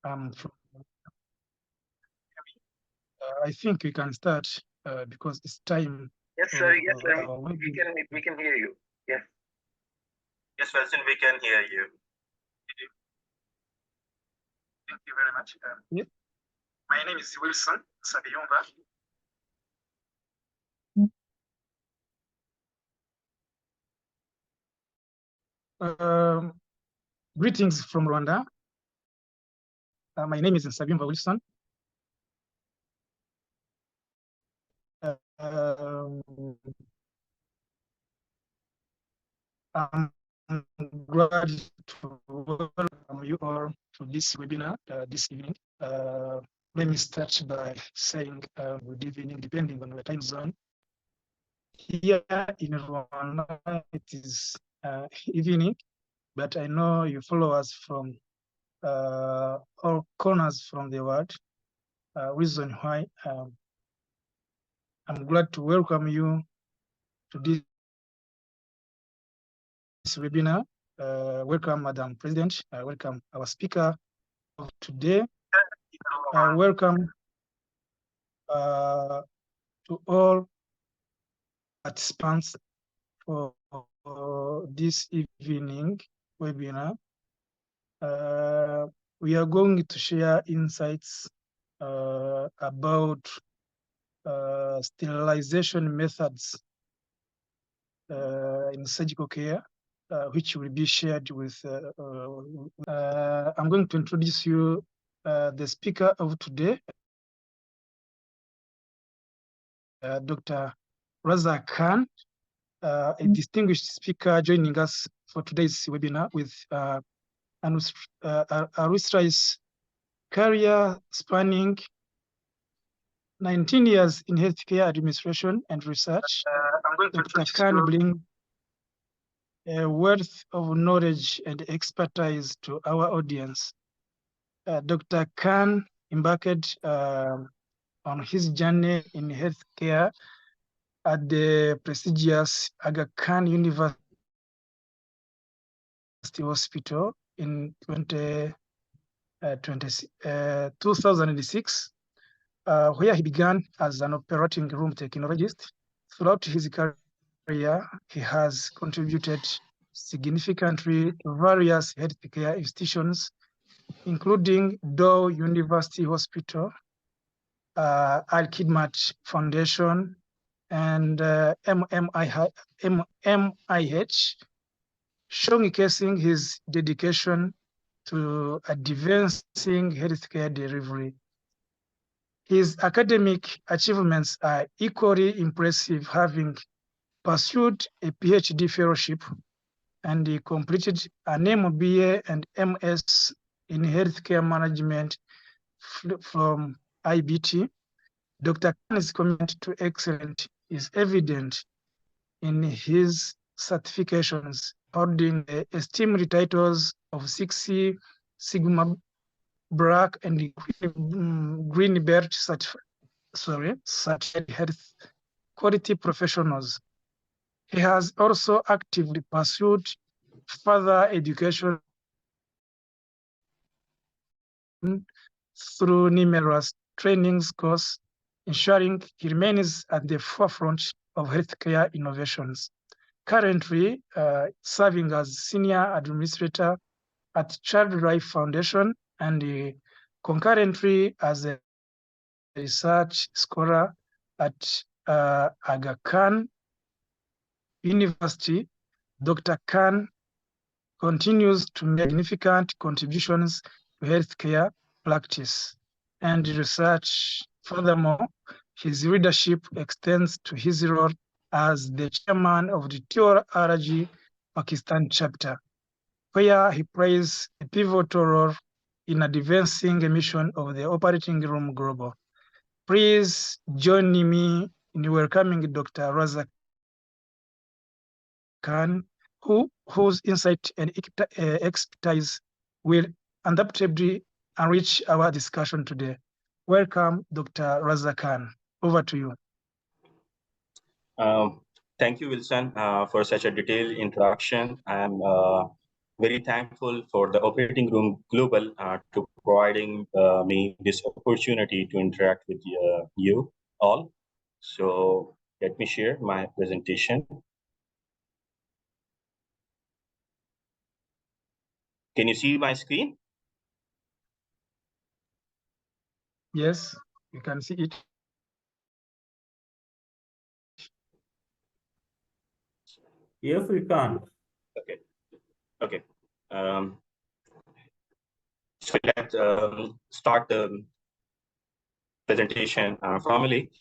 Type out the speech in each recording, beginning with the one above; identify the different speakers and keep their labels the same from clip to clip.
Speaker 1: from I think we can start because it's time.
Speaker 2: Yes, sir. Yes, sir. We can hear you. Yes.
Speaker 3: Yes, Wilson, we can hear you.
Speaker 1: Thank you very much. Yeah. My name is Wilson Sabiyumba. Greetings from Rwanda. My name is Sabiyumba Wilson. I'm glad to welcome you all to this webinar this evening. Let me start by saying good evening, depending on your time zone. Here in Rwanda, it is evening, but I know you follow us from all corners from the world. Reason why I'm glad to welcome you to this webinar. Welcome, Madam President. Welcome our speaker of today. Welcome to all participants for this evening webinar. We are going to share insights about sterilization methods in surgical care, which will be shared with. I'm going to introduce you the speaker of today, Dr. Raza Khan, a distinguished speaker joining us for today's webinar with an illustrious career spanning 19 years in healthcare administration and research. Dr. Khan brings a wealth of knowledge and expertise to our audience. Dr. Khan embarked on his journey in healthcare at the prestigious Aga Khan University Hospital in 2006, where he began as an operating room technologist. Throughout his career, he has contributed significantly to various healthcare institutions, including Dow University Hospital, Al-Khidmat Foundation, and MIH, showcasing his dedication to advancing healthcare delivery. His academic achievements are equally impressive, having pursued a PhD fellowship and he completed an MBA and MS in healthcare management from IBT. Dr. Khan's commitment to excellence is evident in his certifications, holding the esteemed titles of 6 Sigma Black and Green Belt certified health quality professionals. He has also actively pursued further education through numerous trainings courses, ensuring he remains at the forefront of healthcare innovations. Currently serving as Senior Administrator at Child Life Foundation and concurrently as a research scholar at Aga Khan University. Dr. Khan continues to make significant contributions to healthcare practice and research. Furthermore, his leadership extends to his role as the chairman of the TORG Pakistan chapter, where he plays a pivotal role in advancing a mission of the operating room global. Please join me in welcoming Dr. Raza Khan, whose insight and expertise will undoubtedly enrich our discussion today. Welcome, Dr. Raza Khan. Over to you.
Speaker 3: Thank you, Wilson, for such a detailed introduction. I'm very thankful for the operating room global to providing me this opportunity to interact with you all. So let me share my presentation. Can you see my screen?
Speaker 1: Yes, you can see it.
Speaker 4: Yes, we can.
Speaker 3: Okay. Okay. So let's start the presentation formally.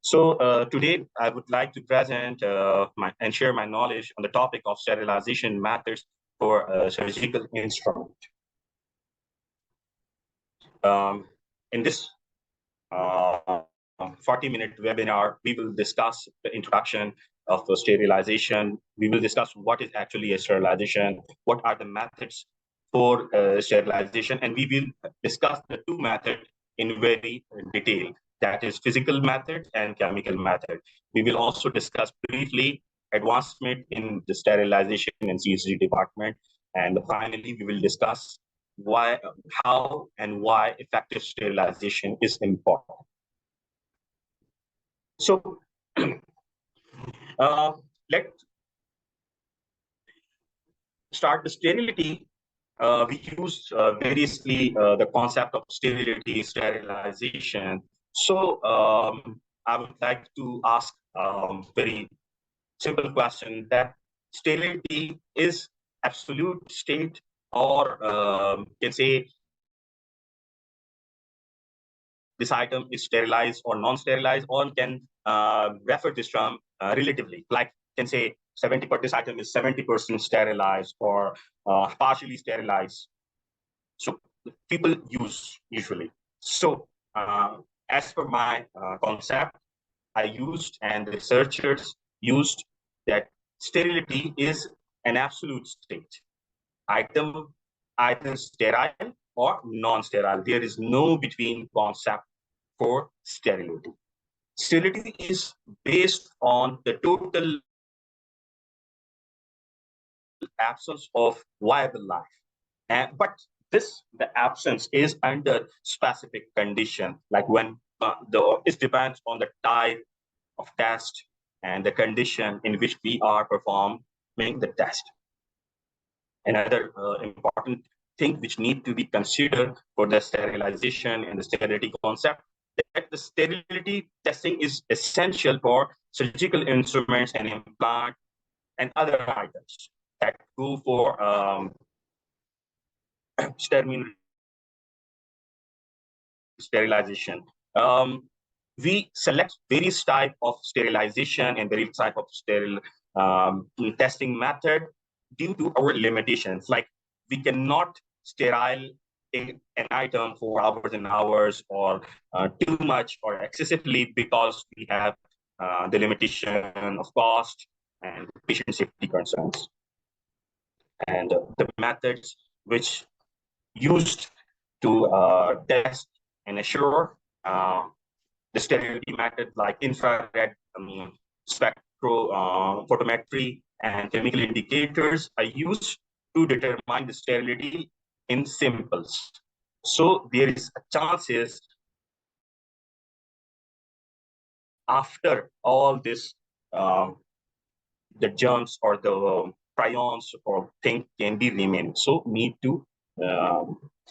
Speaker 3: So today I would like to present and share my knowledge on the topic of sterilization methods for surgical instrument. In this 40-minute webinar, we will discuss the introduction of sterilization. We will discuss what is actually a sterilization, what are the methods for sterilization, and we will discuss the two methods in very detail. That is physical method and chemical method. We will also discuss briefly advancement in the sterilization and CHG department. And finally, we will discuss how and why effective sterilization is important. So let's start the sterility. We use variously the concept of sterility, sterilization. So I would like to ask very simple question that sterility is absolute state, or can say this item is sterilized or non-sterilized, or can refer this term relatively, like can say 70%, this item is 70% sterilized or partially sterilized. So people use usually. So as per my concept, I used and the researchers used that sterility is an absolute state. Item either sterile or non-sterile. There is no between concept for sterility. Sterility is based on the total absence of viable life. But the absence is under specific condition, like when it depends on the type of test and the condition in which we are performing the test. Another important thing which need to be considered for the sterilization and the sterility concept, that the sterility testing is essential for surgical instruments and implant and other items that go for sterilization. We select various type of sterilization and various type of sterile testing method due to our limitations. Like we cannot sterile an item for hours and hours, or too much or excessively, because we have the limitation of cost and patient safety concerns. And the methods which used to test and assure the sterility method, like infrared spectrophotometry and chemical indicators, are used to determine the sterility in samples. So there is a chances after all this, the germs or the prions or thing can be remain. So need to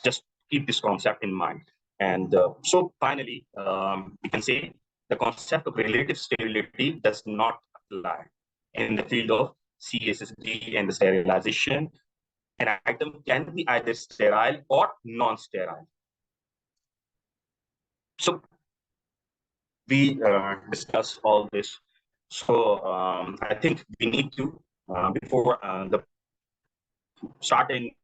Speaker 3: just keep this concept in mind. And so finally, we can say the concept of relative sterility does not apply in the field of CHSD and the sterilization. An item can be either sterile or non-sterile. So we discuss all this. So I think we need to, before the starting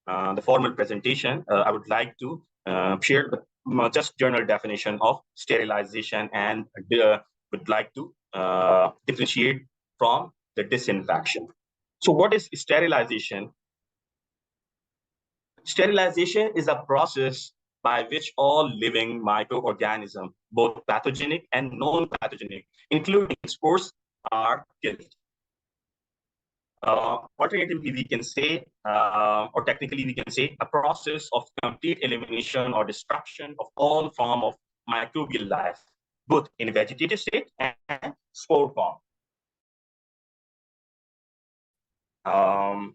Speaker 3: the formal presentation, I would like to share the just general definition of sterilization, and would like to differentiate from the disinfection. So what is sterilization? Sterilization is a process by which all living microorganisms, both pathogenic and non-pathogenic, including spores, are killed. Alternatively, we can say, or technically we can say, a process of complete elimination or destruction of all form of microbial life, both in vegetative state and spore form.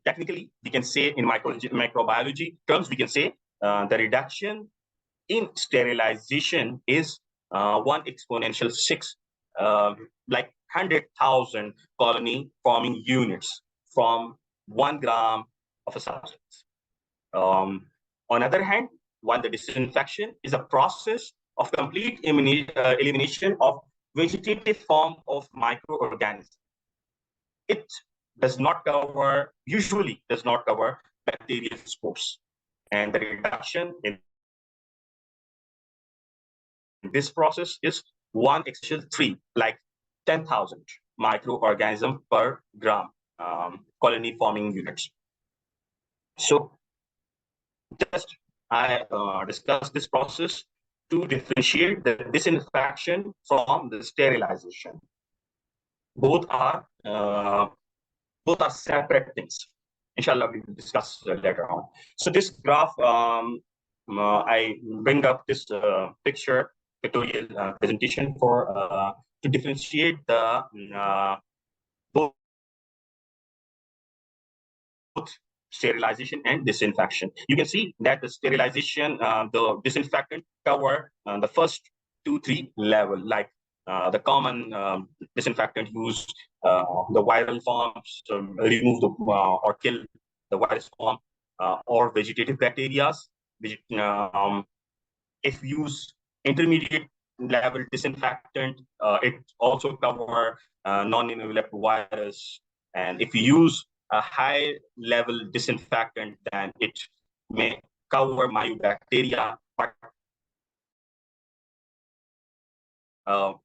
Speaker 3: Technically, we can say in microbiology terms, we can say the reduction in sterilization is 1 exponential 6, like 100,000 colony forming units from 1 gram of a substance. On the other hand, while the disinfection is a process of complete elimination of vegetative form of microorganisms, it usually does not cover bacterial spores, and the reduction in this process is 1 exponential 3, like 10,000 microorganisms per gram colony forming units. So just I discussed this process to differentiate the disinfection from the sterilization. Both are separate things. Inshallah, we will discuss later on. So this graph, I bring up this pictorial presentation for to differentiate the both sterilization and disinfection. You can see that the sterilization, the disinfectant cover the first 2-3 level, like the common disinfectant used, the viral forms, remove the or kill the virus form, or vegetative bacteria. If use intermediate level disinfectant, it also cover non-enveloped virus. And if you use a high level disinfectant, then it may cover myobacteria. But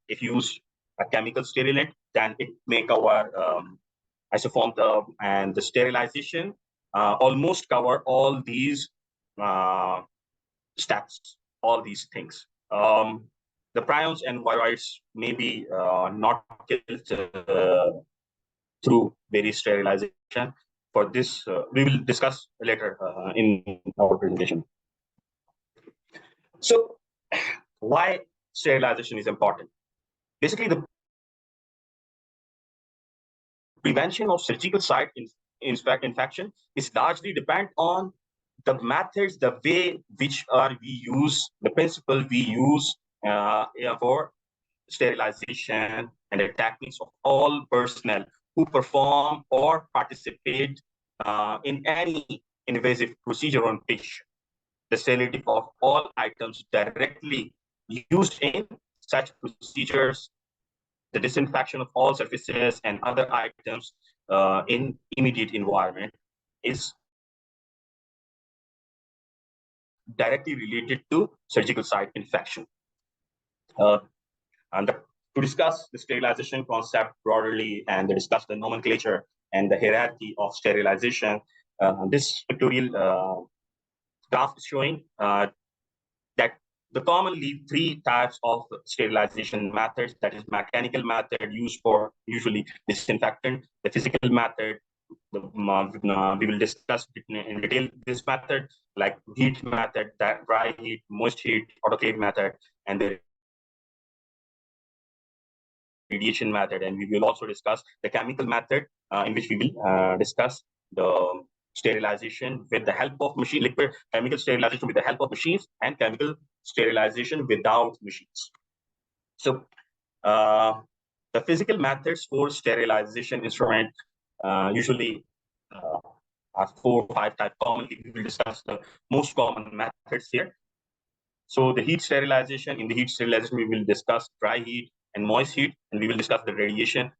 Speaker 3: if you use a chemical sterilant, then it may cover isoform, and the sterilization almost cover all these steps, all these things. The prions and viroids may be not killed through various sterilization. For this, we will discuss later in our presentation. So, why sterilization is important? Basically, the prevention of surgical site infection is largely depend on the methods, the way which we use, the principle we use for sterilization, and the techniques of all personnel who perform or participate in any invasive procedure on patient. The sterility of all items directly used in such procedures, the disinfection of all surfaces and other items in immediate environment is directly related to surgical site infection. To discuss the sterilization concept broadly and to discuss the nomenclature and the hierarchy of sterilization, this pictorial graph is showing that the commonly 3 types of sterilization methods, that is mechanical method used for usually disinfectant, the physical method, we will discuss in detail this method, like heat method, that dry heat, moist heat, autoclave method, and the radiation method. And we will also discuss the chemical method, in which we will discuss the sterilization with the help of machine, liquid chemical sterilization with the help of machines, and chemical sterilization without machines. So the physical methods for sterilization instrument usually are 4 or 5 types. Commonly, we will discuss the most common methods here. So the heat sterilization, in the heat sterilization, we will discuss dry heat and moist heat, and we will discuss the radiation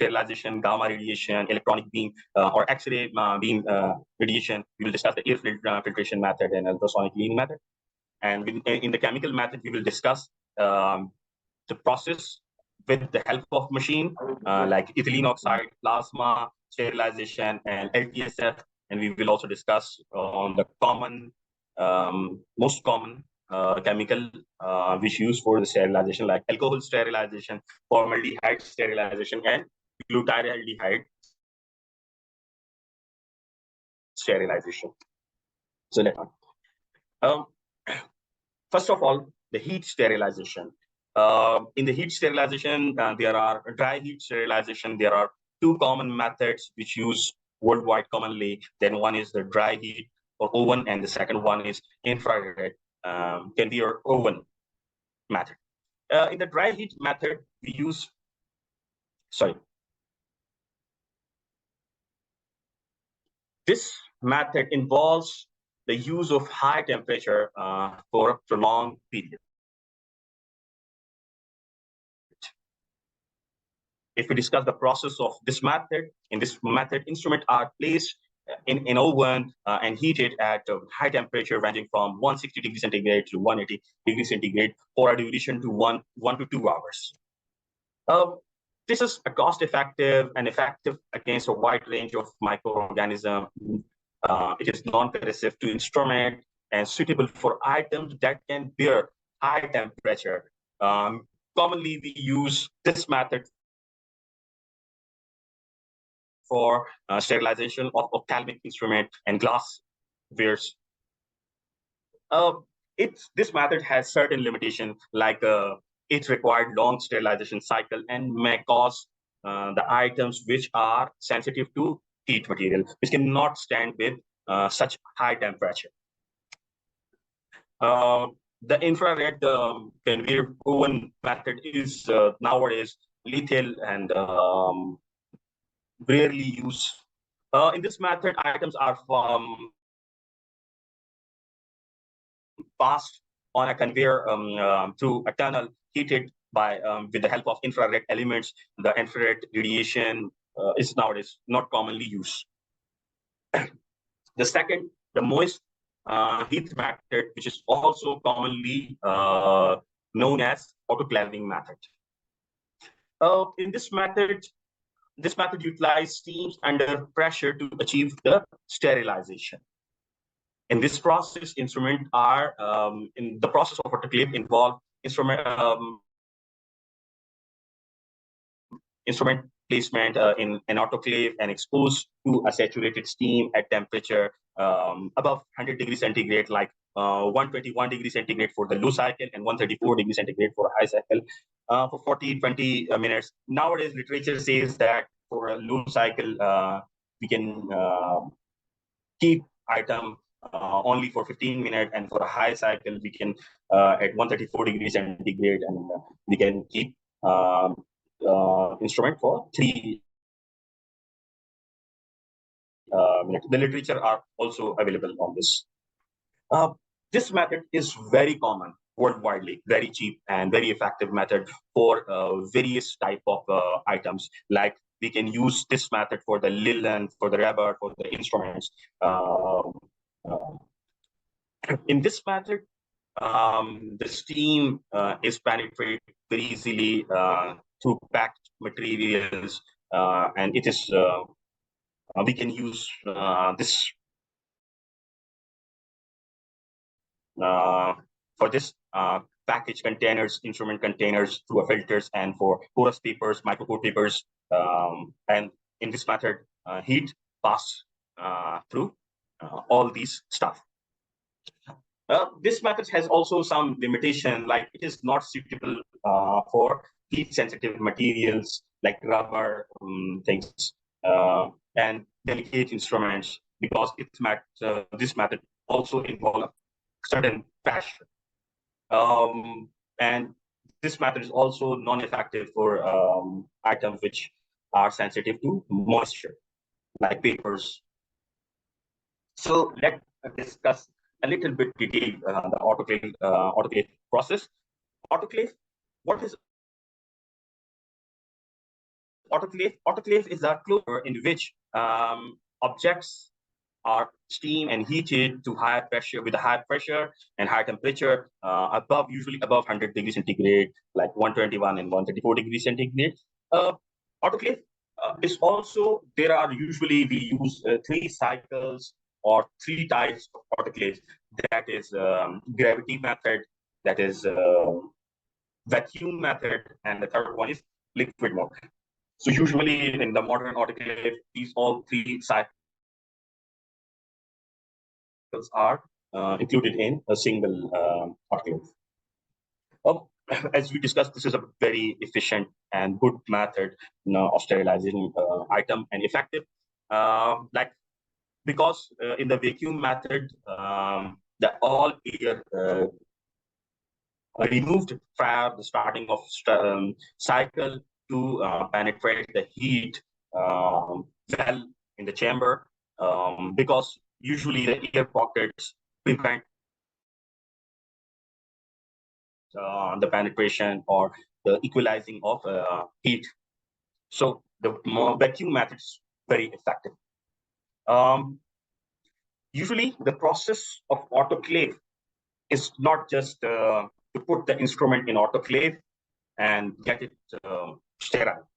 Speaker 3: sterilization, gamma radiation, electronic beam, or X-ray beam radiation. We will discuss the air filtration method and ultrasonic cleaning method. And in the chemical method, we will discuss the process with the help of machine, like ethylene oxide, plasma sterilization, and LTSF, and we will also discuss on the most common chemical which used for the sterilization, like alcohol sterilization, formaldehyde sterilization, and glutaraldehyde sterilization. So let's first of all, the heat sterilization. In the heat sterilization, there are dry heat sterilization. There are two common methods which use worldwide commonly. Then one is the dry heat or oven, and the second one is infrared, can be your oven method. In the dry heat method, we use, this method involves the use of high temperature for a prolonged period. If we discuss the process of this method, in this method, instruments are placed in an oven and heated at a high temperature ranging from 160 degrees centigrade to 180 degrees centigrade for a duration to 1 to 2 hours. This is a cost-effective and effective against a wide range of microorganisms. It is non-corrosive to instrument and suitable for items that can bear high temperature. Commonly, we use this method for sterilization of ophthalmic instrument and glasswares. This method has certain limitations, like it required long sterilization cycle and may cause the items which are sensitive to heat material, which cannot stand with such high temperature. The infrared conveyor oven method is nowadays lethal and rarely used. In this method, items are passed on a conveyor through a tunnel heated by with the help of infrared elements. The infrared radiation is nowadays not commonly used. The second, the moist heat method, which is also commonly known as autoclaving method. In this method utilizes steams under pressure to achieve the sterilization. In this process, instruments are in the process of autoclave involve instrument placement in an autoclave and exposed to a saturated steam at temperature above 100 degrees centigrade, like 121 degrees centigrade for the low cycle and 134 degrees centigrade for a high cycle for 20 minutes. Nowadays, literature says that for a low cycle, we can keep item only for 15 minutes, and for a high cycle, we can at 134 degrees centigrade, and we can keep instrument for 3 minutes. The literature are also available on this. This method is very common worldwide, very cheap and very effective method for various type of items. Like we can use this method for the linen, for the rubber, for the instruments. In this method, the steam is penetrated very easily through packed materials, and it is we can use this for this package containers, instrument containers through filters, and for porous papers, micropore papers, and in this method, heat pass through all these stuff. This method has also some limitation, like it is not suitable for heat-sensitive materials like rubber things and delicate instruments, because this method also involves certain pressure. And this method is also non-effective for items which are sensitive to moisture, like papers. So let's discuss a little bit detail the autoclave process. Autoclave, what is autoclave? Autoclave is a closure in which objects are steamed and heated to high pressure, with a high pressure and high temperature usually above 100 degrees centigrade, like 121 and 134 degrees centigrade. Autoclave Is also, there are usually we use 3 cycles or 3 types of autoclaves. That is gravity method, that is vacuum method, and the third one is liquid mode. So usually in the modern autoclave, these all 3 cycles are included in a single autoclave. As we discussed, this is a very efficient and good method of sterilizing item and effective. Like, because in the vacuum method, the all air removed from the starting of cycle to penetrate the heat well in the chamber, because usually the air pockets prevent the penetration or the equalizing of heat. So the vacuum method is very effective. Usually the process of autoclave is not just to put the instrument in autoclave and get it sterile.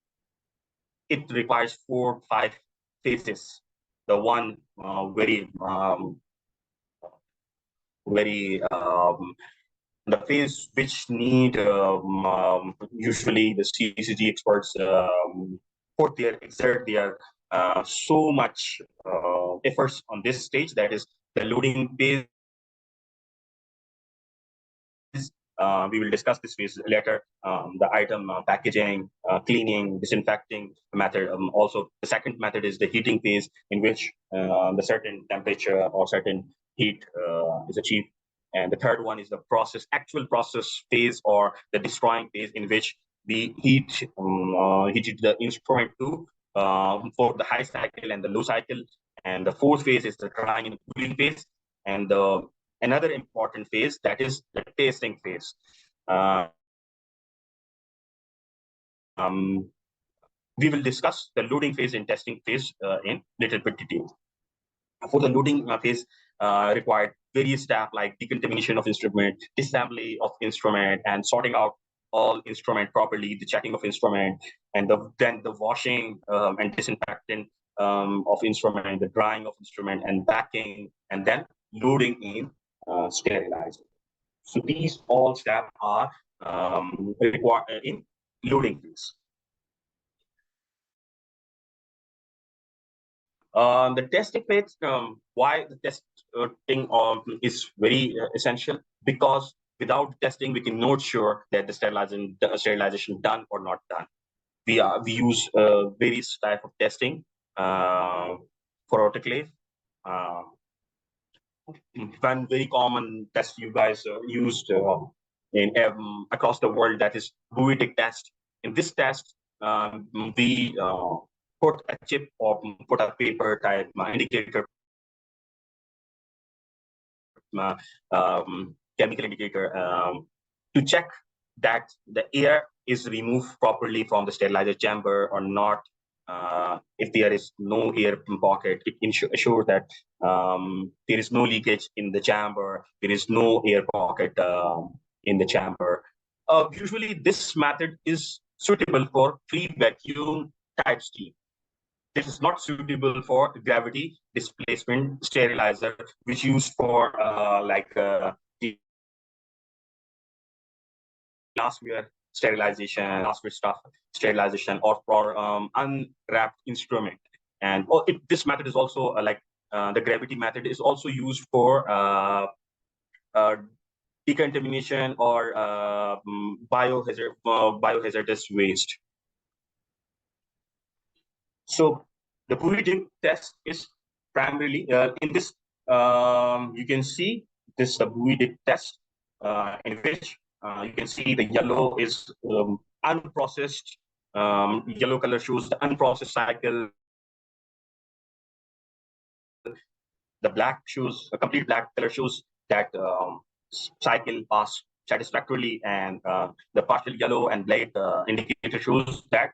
Speaker 3: It requires 4 or 5 phases. The one the phase which need usually the CCG experts exert their so much efforts on this stage, that is the loading phase. We will discuss this phase later. The item packaging, cleaning, disinfecting method. Also, the second method is the heating phase, in which the certain temperature or certain heat is achieved. And the third one is the actual process phase, or the destroying phase, in which the heat heated the instrument to for the high cycle and the low cycle. And the fourth phase is the drying and cooling phase. And another important phase, that is the tasting phase. We will discuss the loading phase and testing phase in little bit detail. For the loading phase, required various steps like decontamination of instrument, disassembly of instrument, and sorting out all instrument properly, the checking of instrument, and then the washing and disinfecting of instrument, the drying of instrument, and packing, and then loading in sterilizer. So these all steps are required in loading phase. The testing phase, why the testing is very essential, because without testing, we can not sure that the sterilization done or not done. We use various type of testing for autoclave. One very common test you guys used in across the world, that is buoytic test. In this test, we put a chip or put a paper type indicator, chemical indicator, to check that the air is removed properly from the sterilizer chamber or not. If there is no air pocket, it ensures that there is no leakage in the chamber, there is no air pocket in the chamber. Usually this method is suitable for free vacuum type steam. This is not suitable for gravity displacement sterilizer, which used for the glassware sterilization, glassware stuff sterilization, or for unwrapped instrument. And this method is also the gravity method is also used for decontamination or biohazardous waste. So the buoytic test is primarily in this. You can see this buoytic test in which you can see the yellow is unprocessed. Yellow color shows the unprocessed cycle. The black shows a complete black color shows that cycle passed satisfactorily, and the partial yellow and black indicator shows that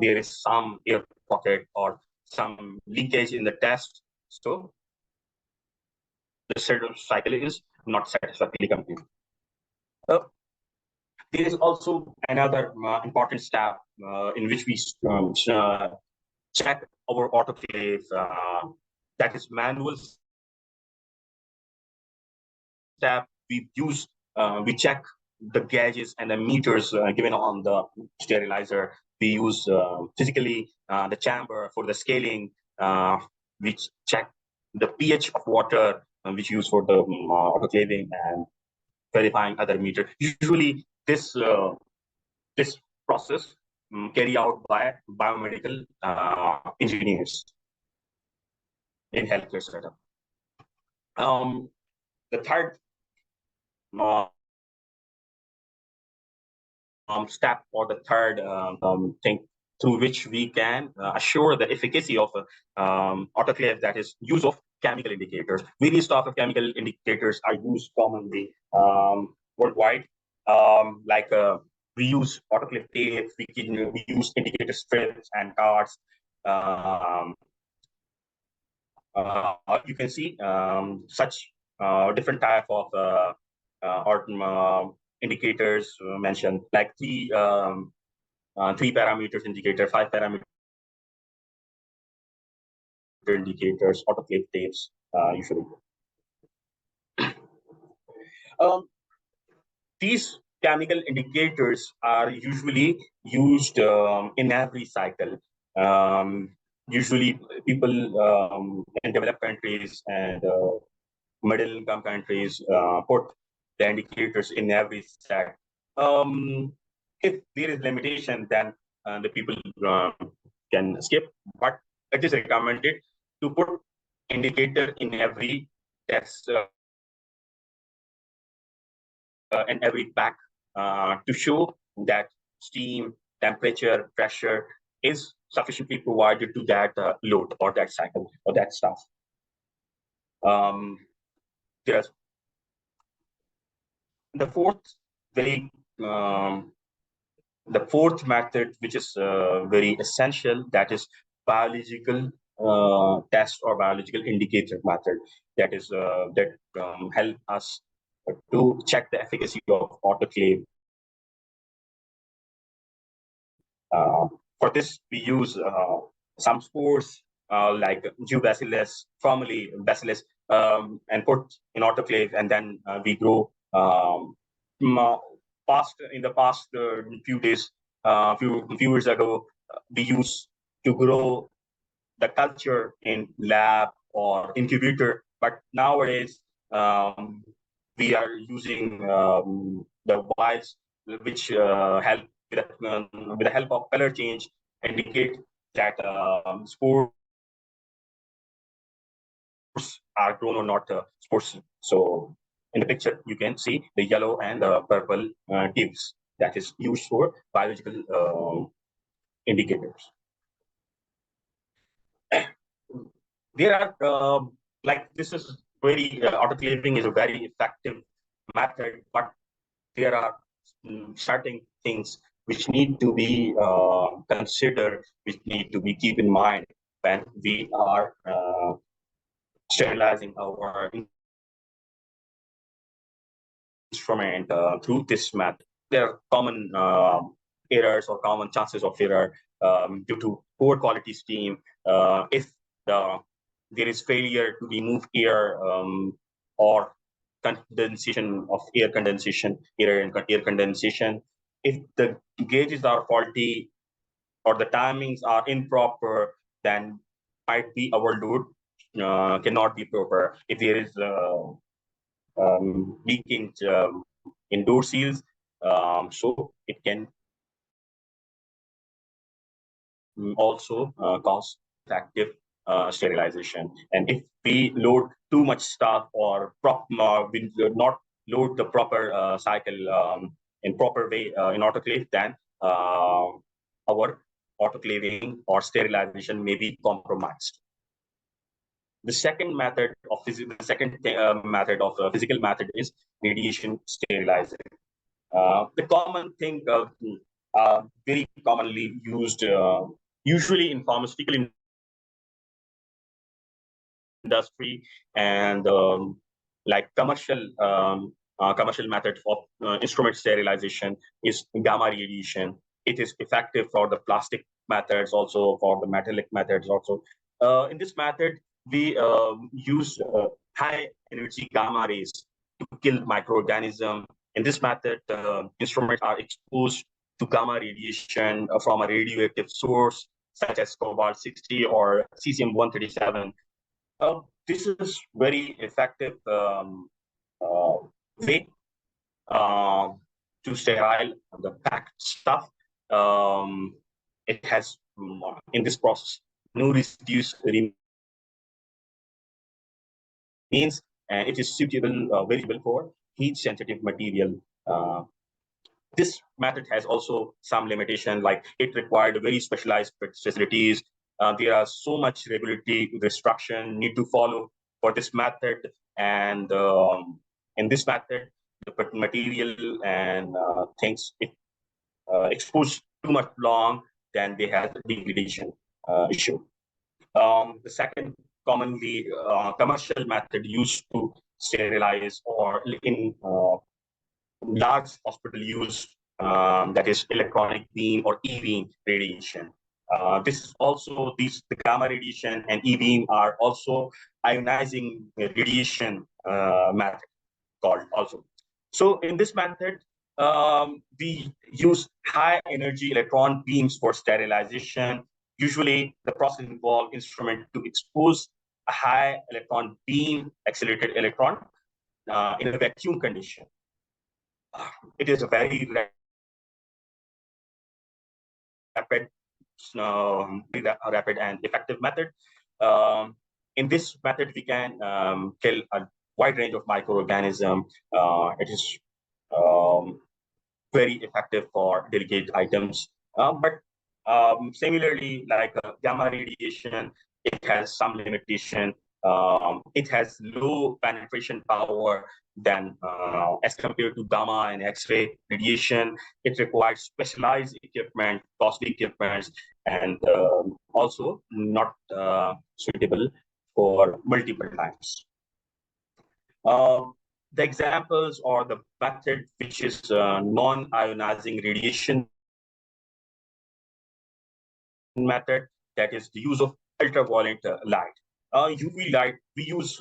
Speaker 3: there is some air pocket or some leakage in the test. So the cycle is not satisfactorily completed. There is also another important step in which we check our autoclave, that is manual step. We check the gauges and the meters given on the sterilizer. We use physically the chamber for the scaling. We check the pH of water, which use for the autoclaving and verifying other meters. Usually, this process carried out by biomedical engineers in healthcare setup. The third step, or the third thing through which we can assure the efficacy of autoclave, that is use of chemical indicators. Various types of chemical indicators are used commonly worldwide. Like we use autoclave tape, we use indicator strips and cards. You can see such different type of indicators mentioned, like three parameters indicator, 5 parameter indicators, autoclave tapes, usually. These chemical indicators are usually used in every cycle. Usually people in developed countries and middle income countries put the indicators in every set. If there is limitation, then the people can skip, but it is recommended to put indicator in every test in every pack to show that steam, temperature, pressure is sufficiently provided to that load or that cycle or that stuff. There's the fourth method, which is very essential, that is biological test or biological indicator method. That is that help us to check the efficacy of autoclave. For this, we use some spores like Jew bacillus, formerly bacillus, and put in autoclave, and then we grow. In the past few days, few years ago, we used to grow the culture in lab or incubator, but nowadays we are using the vials, which help with the help of color change, indicate that spores are grown or not spores. So in the picture, you can see the yellow and the purple tubes that is used for biological indicators. There are like this is very autoclaving is a very effective method, but there are certain things which need to be considered, which need to be keep in mind when we are sterilizing our instrument through this method. There are common errors or common chances of error due to poor quality steam. If there is failure to remove air or condensation of air condensation, air condensation. If the gauges are faulty or the timings are improper, then might be our load cannot be proper. If there is leaking in door seals, so it can also cause effective sterilization. And if we load too much stuff or we not load the proper cycle in proper way in autoclave, then our autoclaving or sterilization may be compromised. The second method of physical method is radiation sterilizing. The common thing very commonly used, usually in pharmaceutical industry and like commercial commercial method of instrument sterilization is gamma radiation. It is effective for the plastic methods, also for the metallic methods also. In this method, we use high energy gamma rays to kill microorganisms. In this method, instruments are exposed to gamma radiation from a radioactive source, such as cobalt-60 or cesium-137. This is very effective way to sterile the packed stuff. It has, in this process, no residues remains, and it is suitable, very suitable for heat-sensitive material. This method has also some limitation, like it required very specialized facilities. There are so much regulatory restriction need to follow for this method, and in this method, the material and things it exposed too much long, then they have degradation issue. The second commonly commercial method used to sterilize or in large hospital use, that is electronic beam or E-beam radiation. This is also the gamma radiation and E-beam are also ionizing radiation method called also. So in this method, we use high energy electron beams for sterilization. Usually the process involves instrument to expose a high electron beam, accelerated electron, in a vacuum condition. It is a very rapid and effective method. In this method, we can kill a wide range of microorganisms. It is very effective for delicate items. But similarly, like gamma radiation, it has some limitation. It has low penetration power than as compared to gamma and X-ray radiation. It requires specialized equipment, costly equipment, and also not suitable for multiple times. The examples or the method which is non-ionizing radiation method, that is the use of ultraviolet light. UV light, we use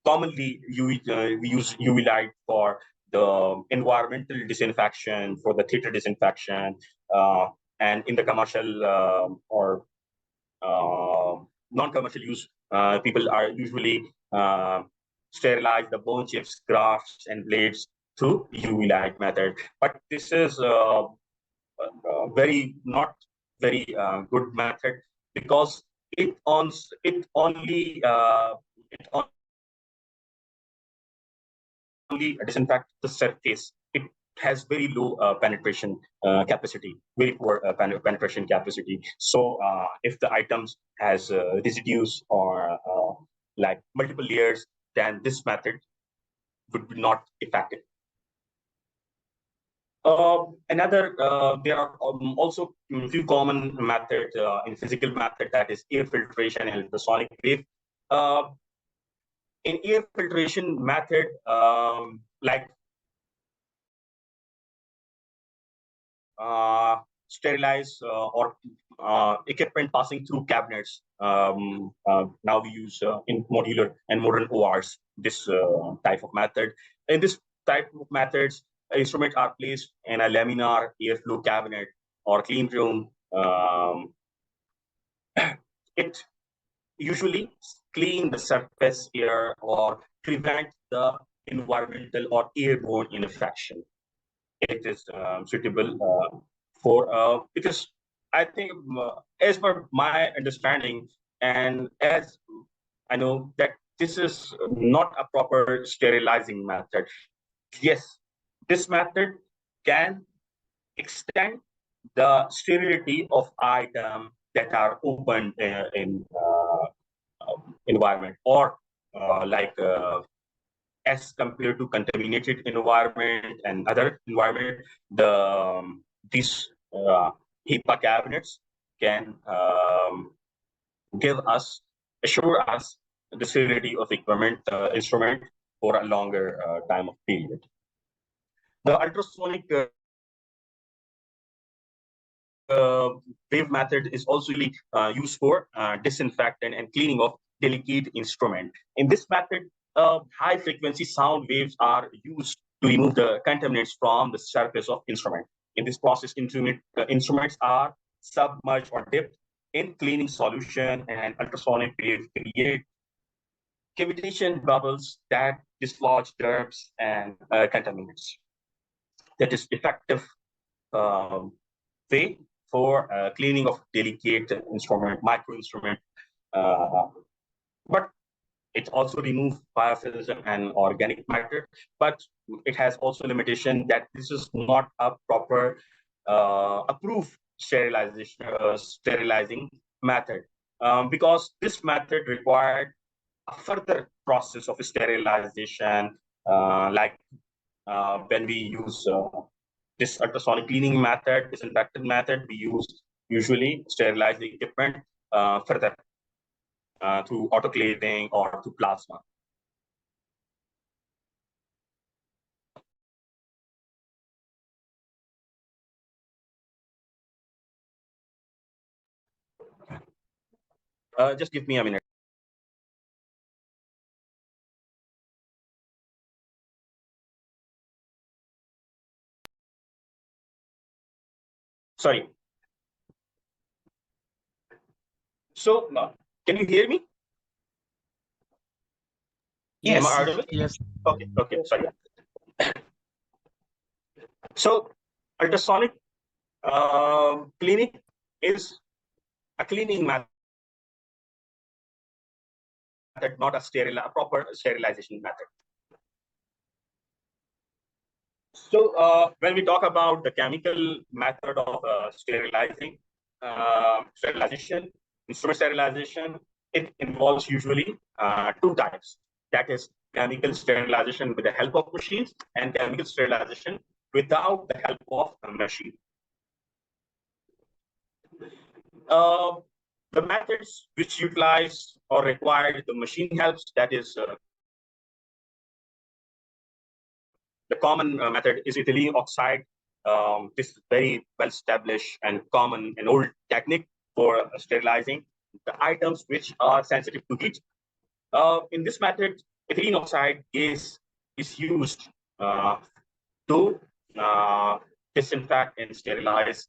Speaker 3: commonly we use UV light for the environmental disinfection, for the theater disinfection, and in the commercial or non-commercial use, people are usually sterilize the bone chips, grafts, and blades through UV light method. But this is not very good method, because it only disinfect the surface. It has very low penetration capacity, very poor penetration capacity. So if the items has residues or like multiple layers, then this method would be not effective. There are also a few common methods in physical method, that is air filtration and ultrasonic wave. In air filtration method, like sterilize or equipment passing through cabinets. Now we use in modular and modern ORs this type of method. In this type of methods, instruments are placed in a laminar airflow cabinet or clean room. It usually clean the surface air or prevent the environmental or airborne infection. It is suitable for because I think as per my understanding and as I know that this is not a proper sterilizing method. Yes, this method can extend the sterility of items that are open in environment, or like as compared to contaminated environment and other environment, these HEPA cabinets can assure us the sterility of equipment, instrument, for a longer time of period. The ultrasonic wave method is also used for disinfectant and cleaning of delicate instrument. In this method, high frequency sound waves are used to remove the contaminants from the surface of instrument. In this process, instruments are submerged or dipped in cleaning solution, and ultrasonic wave create cavitation bubbles that dislodge germs and contaminants. That is effective way for cleaning of delicate instrument, micro instrument, but it also removes biofilm and organic matter. But it has also limitation that this is not a proper approved sterilizing method, because this method required a further process of sterilization, like when we use this ultrasonic cleaning method, disinfectant method, we use usually sterilize the equipment further through autoclaving or through plasma. Just give me a minute. Sorry. So, can you hear me?
Speaker 1: Yes.
Speaker 3: Am I audible?
Speaker 1: Yes.
Speaker 3: Okay, sorry. So, ultrasonic cleaning is a cleaning method, not a proper sterilization method. So when we talk about the chemical method of sterilization, instrument sterilization, it involves usually two types. That is chemical sterilization with the help of machines and chemical sterilization without the help of a machine. The methods which utilize or require the machine helps, that is the common method is ethylene oxide. This is very well established and common and old technique for sterilizing the items which are sensitive to heat. In this method, ethylene oxide is used to disinfect and sterilize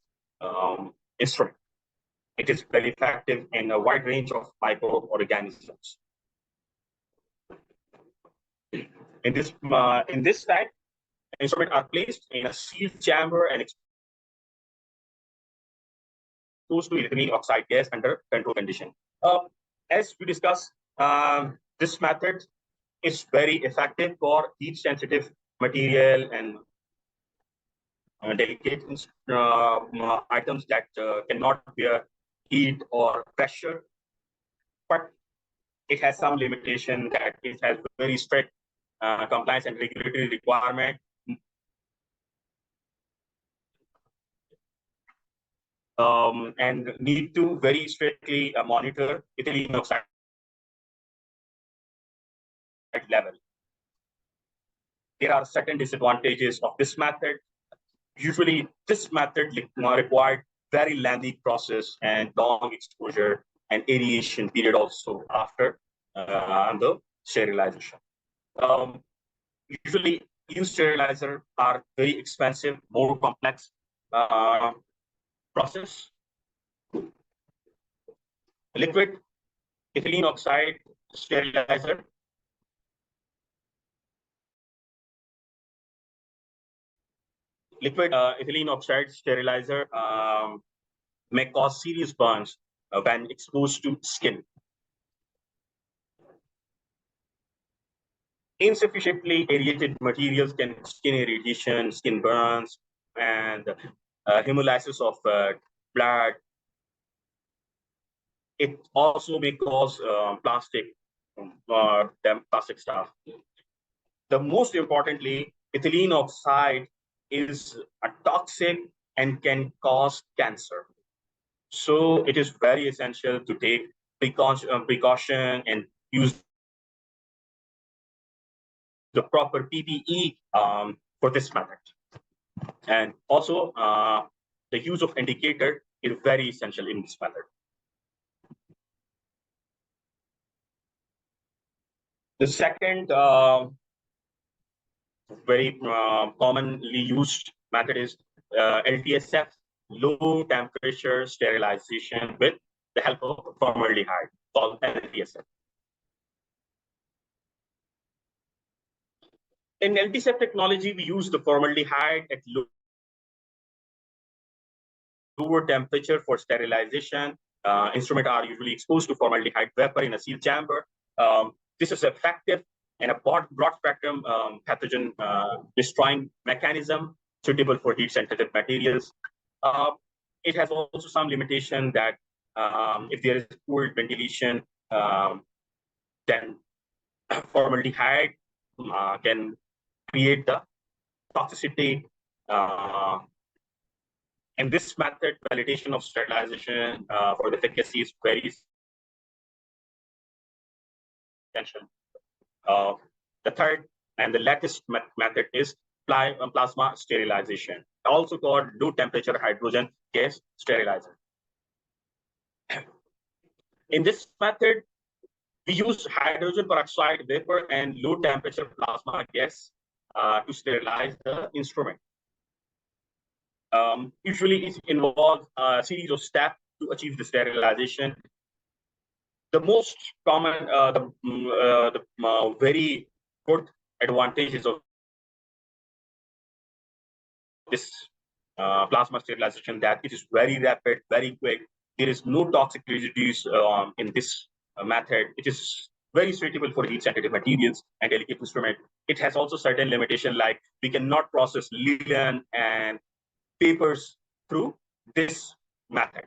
Speaker 3: instruments. It is very effective in a wide range of microorganisms. In this type, instruments are placed in a sealed chamber and exposed to ethylene oxide gas under control condition. As we discussed, this method is very effective for heat-sensitive material and delicate items that cannot bear heat or pressure. But it has some limitation that it has very strict compliance and regulatory requirement. And need to very strictly monitor ethylene oxide level. There are certain disadvantages of this method. Usually, this method required very lengthy process and long exposure and aeration period also after the sterilization. Usually, used sterilizers are very expensive, more complex process. Liquid ethylene oxide sterilizer ethylene oxide sterilizer may cause serious burns when exposed to skin. Insufficiently aerated materials can cause skin irritation, skin burns, and hemolysis of blood. It also may cause plastic stuff. The most importantly, ethylene oxide is a toxic and can cause cancer. So it is very essential to take precaution and use the proper PPE for this method. And also, the use of indicator is very essential in this method. The second very commonly used method is LTSF, low temperature sterilization with the help of formaldehyde, called LTSF. In LTSF technology, we use the formaldehyde at lower temperature for sterilization. Instruments are usually exposed to formaldehyde vapor in a sealed chamber. This is effective and a broad spectrum pathogen destroying mechanism suitable for heat sensitive materials. It has also some limitation that if there is poor ventilation, then formaldehyde can create the toxicity. And this method, validation of sterilization for the efficacy is very essential. The third and the latest method is plasma sterilization, also called low temperature hydrogen gas sterilizer. In this method, we use hydrogen peroxide vapor and low temperature plasma gas to sterilize the instrument. Usually it involves a series of steps to achieve the sterilization. The most common, very good advantages of this plasma sterilization that it is very rapid, very quick. There is no toxic residues in this method. It is very suitable for heat sensitive materials and delicate instrument. It has also certain limitation, like we cannot process linen and papers through this method.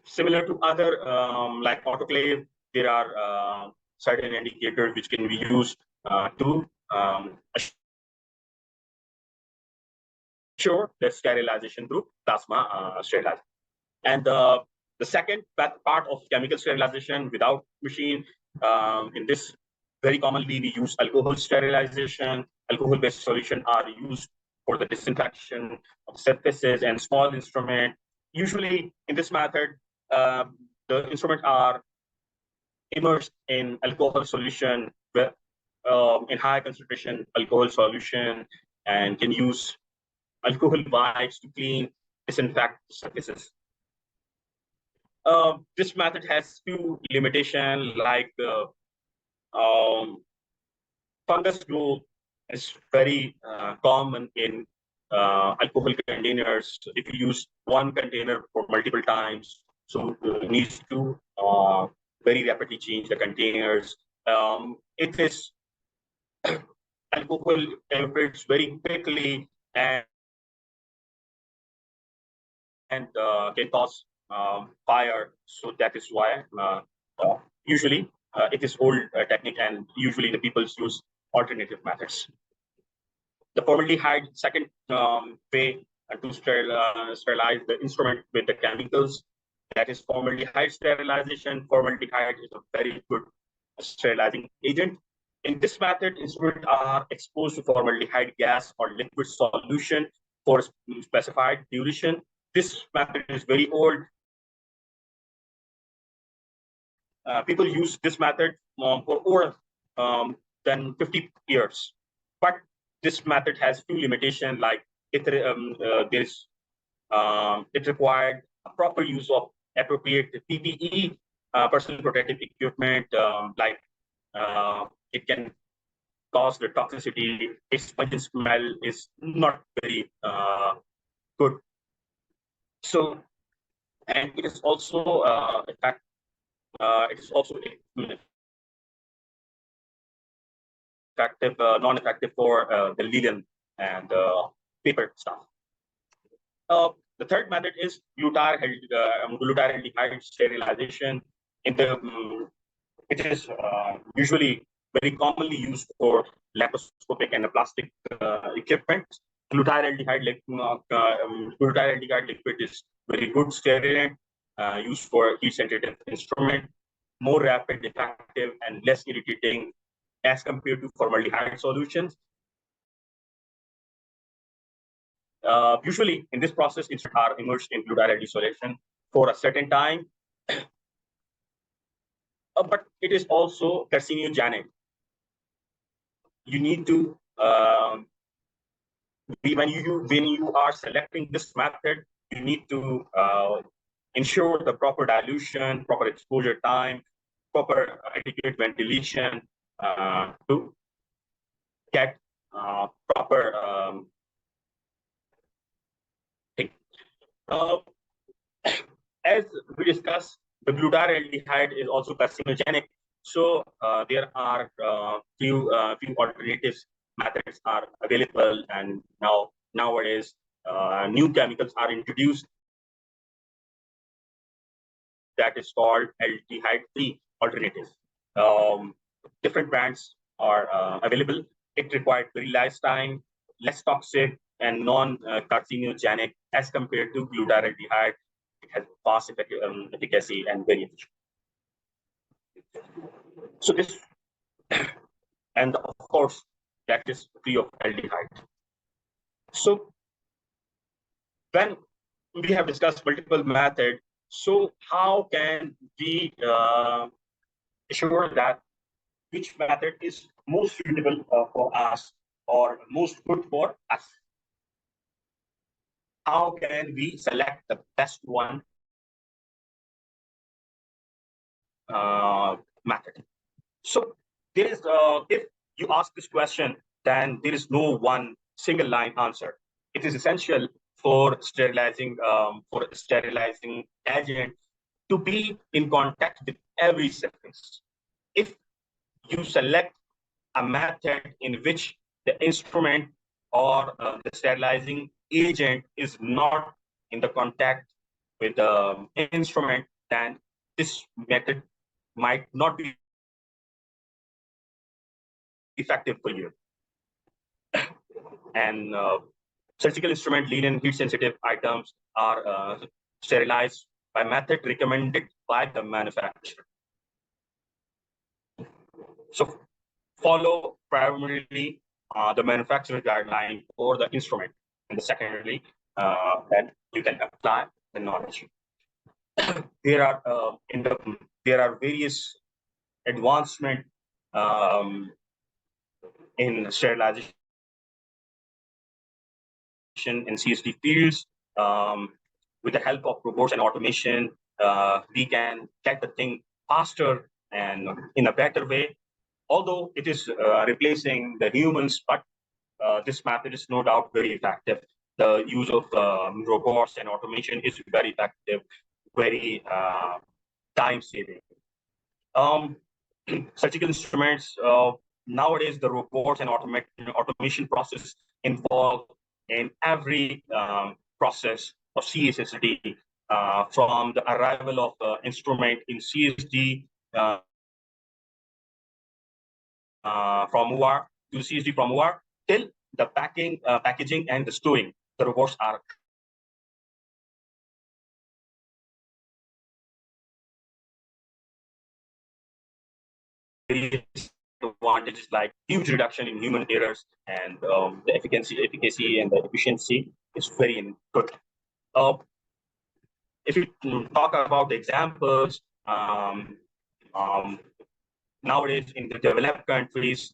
Speaker 3: Similar to other like autoclave, there are certain indicators which can be used to assure the sterilization through plasma sterilization. And the second part of chemical sterilization without machine, in this very commonly we use alcohol sterilization. Alcohol-based solutions are used for the disinfection of surfaces and small instrument. Usually in this method, the instruments are immersed in alcohol solution with in high concentration alcohol solution, and can use alcohol wipes to clean, disinfect surfaces. This method has few limitations, like fungus growth is very common in alcohol containers. So if you use one container for multiple times, so it needs to very rapidly change the containers. It is alcohol evaporates very quickly and can cause fire. So that is why usually it is old technique, and usually the people use alternative methods. The formaldehyde, second way to sterilize the instrument with the chemicals, that is formaldehyde sterilization. Formaldehyde is a very good sterilizing agent. In this method, instruments are exposed to formaldehyde gas or liquid solution for specified duration. This method is very old. People use this method for more than 50 years. But this method has few limitations, like it required a proper use of appropriate PPE, personal protective equipment, like it can cause the toxicity. Its pungent smell is not very good. So, and it is also effective, non-effective for the linen and paper stuff. The third method is glutaraldehyde sterilization. It is usually very commonly used for laparoscopic and plastic equipment. Glutaraldehyde liquid is very good sterilant, used for heat sensitive instrument. more rapid, effective, and less irritating as compared to formaldehyde solutions. Usually, in this process, instruments are immersed in glutaraldehyde solution for a certain time, but it is also carcinogenic. You need to when you are selecting this method, you need to ensure the proper dilution, proper exposure time, proper adequate ventilation to get proper thing. As we discussed, the glutaraldehyde is also carcinogenic. So there are few alternatives methods are available, and nowadays new chemicals are introduced that is called aldehyde-free alternatives. Different brands are available. It required very less time, less toxic, and non-carcinogenic as compared to glutaraldehyde. It has fast efficacy and very efficient. So this, and of course, that is free of aldehyde. So when we have discussed multiple methods, so how can we assure that which method is most suitable for us or most good for us? How can we select the best one method? So there is, if you ask this question, then there is no one single line answer. It is essential for sterilizing agent to be in contact with every surface. If you select a method in which the instrument or the sterilizing agent is not in the contact with the instrument, then this method might not be effective for you. And surgical instrument, lean and heat sensitive items are sterilized by method recommended by the manufacturer. So follow primarily the manufacturer guideline for the instrument, and the secondarily that you can apply the knowledge. There are various advancement in sterilization in CSD fields. With the help of robots and automation, we can get the thing faster and in a better way. Although it is replacing the humans, but this method is no doubt very effective. The use of robots and automation is very effective, very time-saving. Surgical instruments, nowadays the robots and automation process involved in every process of CSSD, from the arrival of instrument in CSD from OR to CSD from OR till the packaging and the storing. The robots are advantages like huge reduction in human errors, and the efficacy and the efficiency is very good. If you talk about the examples, nowadays in the developed countries,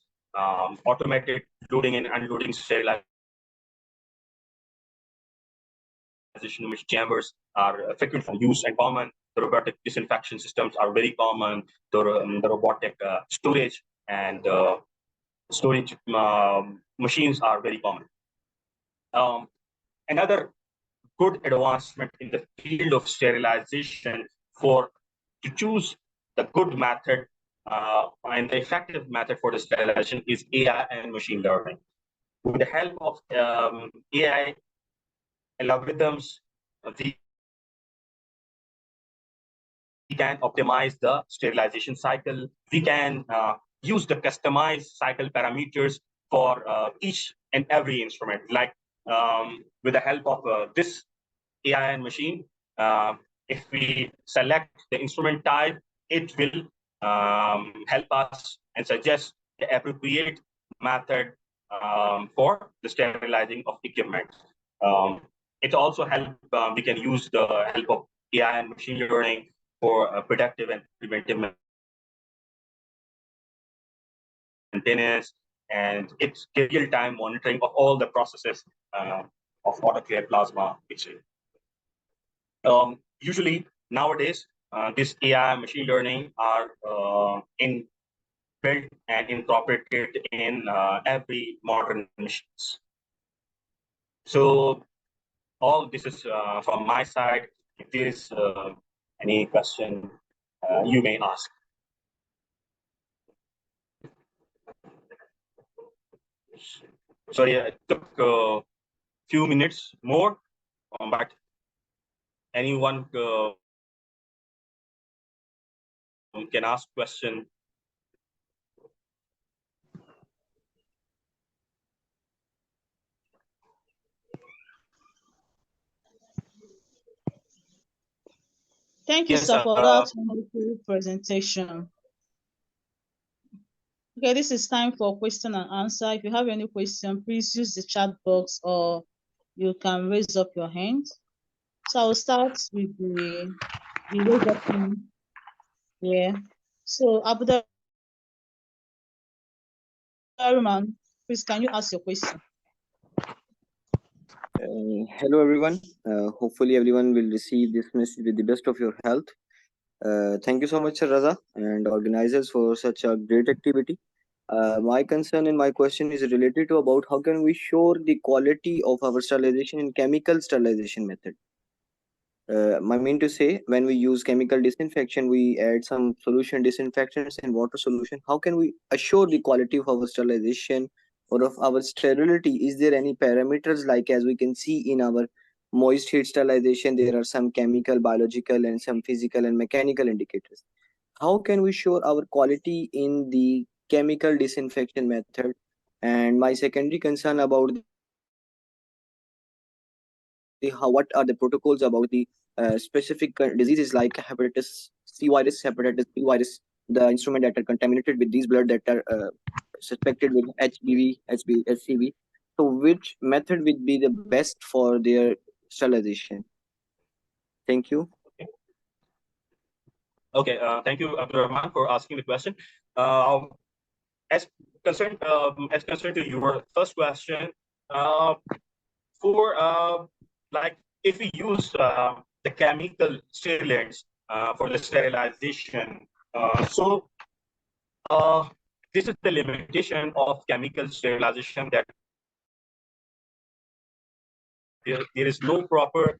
Speaker 3: automated loading and unloading sterilization chambers are frequent for use and common. The robotic disinfection systems are very common. The robotic storage and storage machines are very common. Another good advancement in the field of sterilization to choose the good method and the effective method for the sterilization is AI and machine learning. With the help of AI algorithms, we can optimize the sterilization cycle. We can use the customized cycle parameters for each and every instrument. Like with the help of this AI and machine, if we select the instrument type, it will help us and suggest the appropriate method for the sterilizing of equipment. It also helps, we can use the help of AI and machine learning for predictive and preventive maintenance, and it's real-time monitoring of all the processes of autoclave plasma. Usually nowadays, this AI machine learning are built and incorporated in every modern machines. So all this is from my side. If there is any question you may ask. Sorry, it took a few minutes more, but anyone can ask question.
Speaker 5: Thank you,
Speaker 3: Yes,
Speaker 5: sir, for that wonderful presentation. Okay, this is time for question and answer. If you have any question, please use the chat box or you can raise up your hand. So I'll start with the raise up hand. Yeah. So Abdurrahman, please can you ask your question?
Speaker 6: Hello everyone. Hopefully everyone will receive this message with the best of your health. Thank you so much, Sir Raza, and organizers for such a great activity. My concern and my question is related to about how can we ensure the quality of our sterilization in chemical sterilization method. I mean to say, when we use chemical disinfection, we add some solution disinfectants and water solution. How can we assure the quality of our sterilization or of our sterility? Is there any parameters, like as we can see in our moist heat sterilization, there are some chemical, biological, and some physical and mechanical indicators. How can we assure our quality in the chemical disinfection method? And my secondary concern about what are the protocols about the specific diseases like hepatitis C virus, hepatitis B virus, the instrument that are contaminated with these blood that are suspected with HBV, HCV. So which method would be the best for their sterilization? Thank you.
Speaker 3: Okay, thank you, Abdurrahman, for asking the question. As concerned to your first question, for like if we use the chemical sterilants for the sterilization, so this is the limitation of chemical sterilization, that there is no proper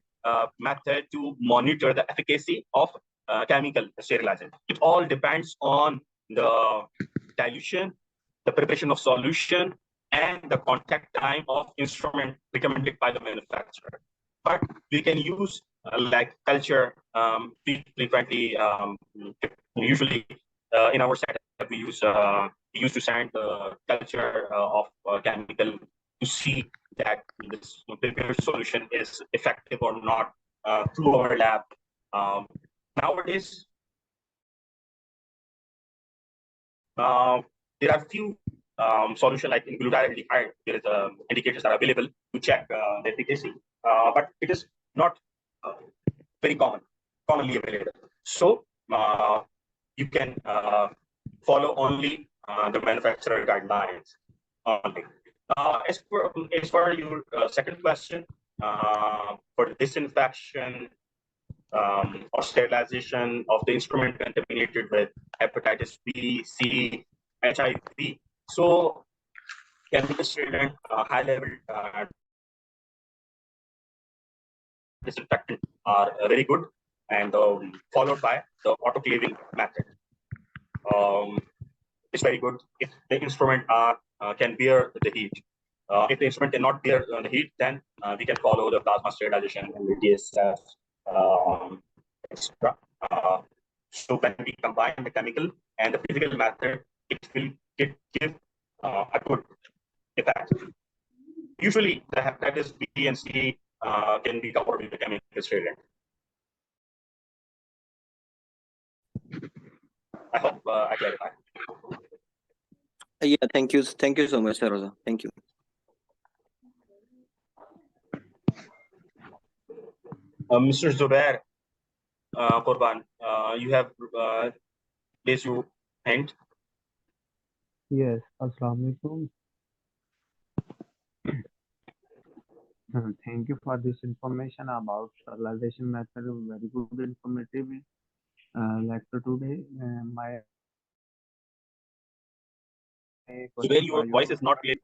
Speaker 3: method to monitor the efficacy of chemical sterilization. It all depends on the dilution, the preparation of solution, and the contact time of instrument recommended by the manufacturer. But we can use like culture frequently. Usually in our setup, we used to send the culture of chemical to see that this prepared solution is effective or not through our lab. Nowadays, there are few solutions like in glutaraldehyde. There is indicators are available to check the efficacy, but it is not very commonly available. So you can follow only the manufacturer guidelines only. As for your second question, for disinfection or sterilization of the instrument contaminated with hepatitis B, C, HIV. So chemical sterilant, high-level disinfectant are very good, and followed by the autoclaving method. It's very good if the instrument can bear the heat. If the instrument cannot bear the heat, then we can follow the plasma sterilization and the DSF, etc. So when we combine the chemical and the physical method, it will give a good effect. Usually, the hepatitis B and C can be covered with the chemical sterilant. I hope I clarify.
Speaker 6: Yeah, thank you so much, Sir Raza. Thank you.
Speaker 3: Mr. Zubair Qurban, you have raised your hand.
Speaker 7: Yes, Assalamu alaikum. Thank you for this information about sterilization method. Very good informative lecture today. My
Speaker 3: Zubair,
Speaker 7: question
Speaker 3: your
Speaker 7: for
Speaker 3: voice
Speaker 7: you.
Speaker 3: is not clear.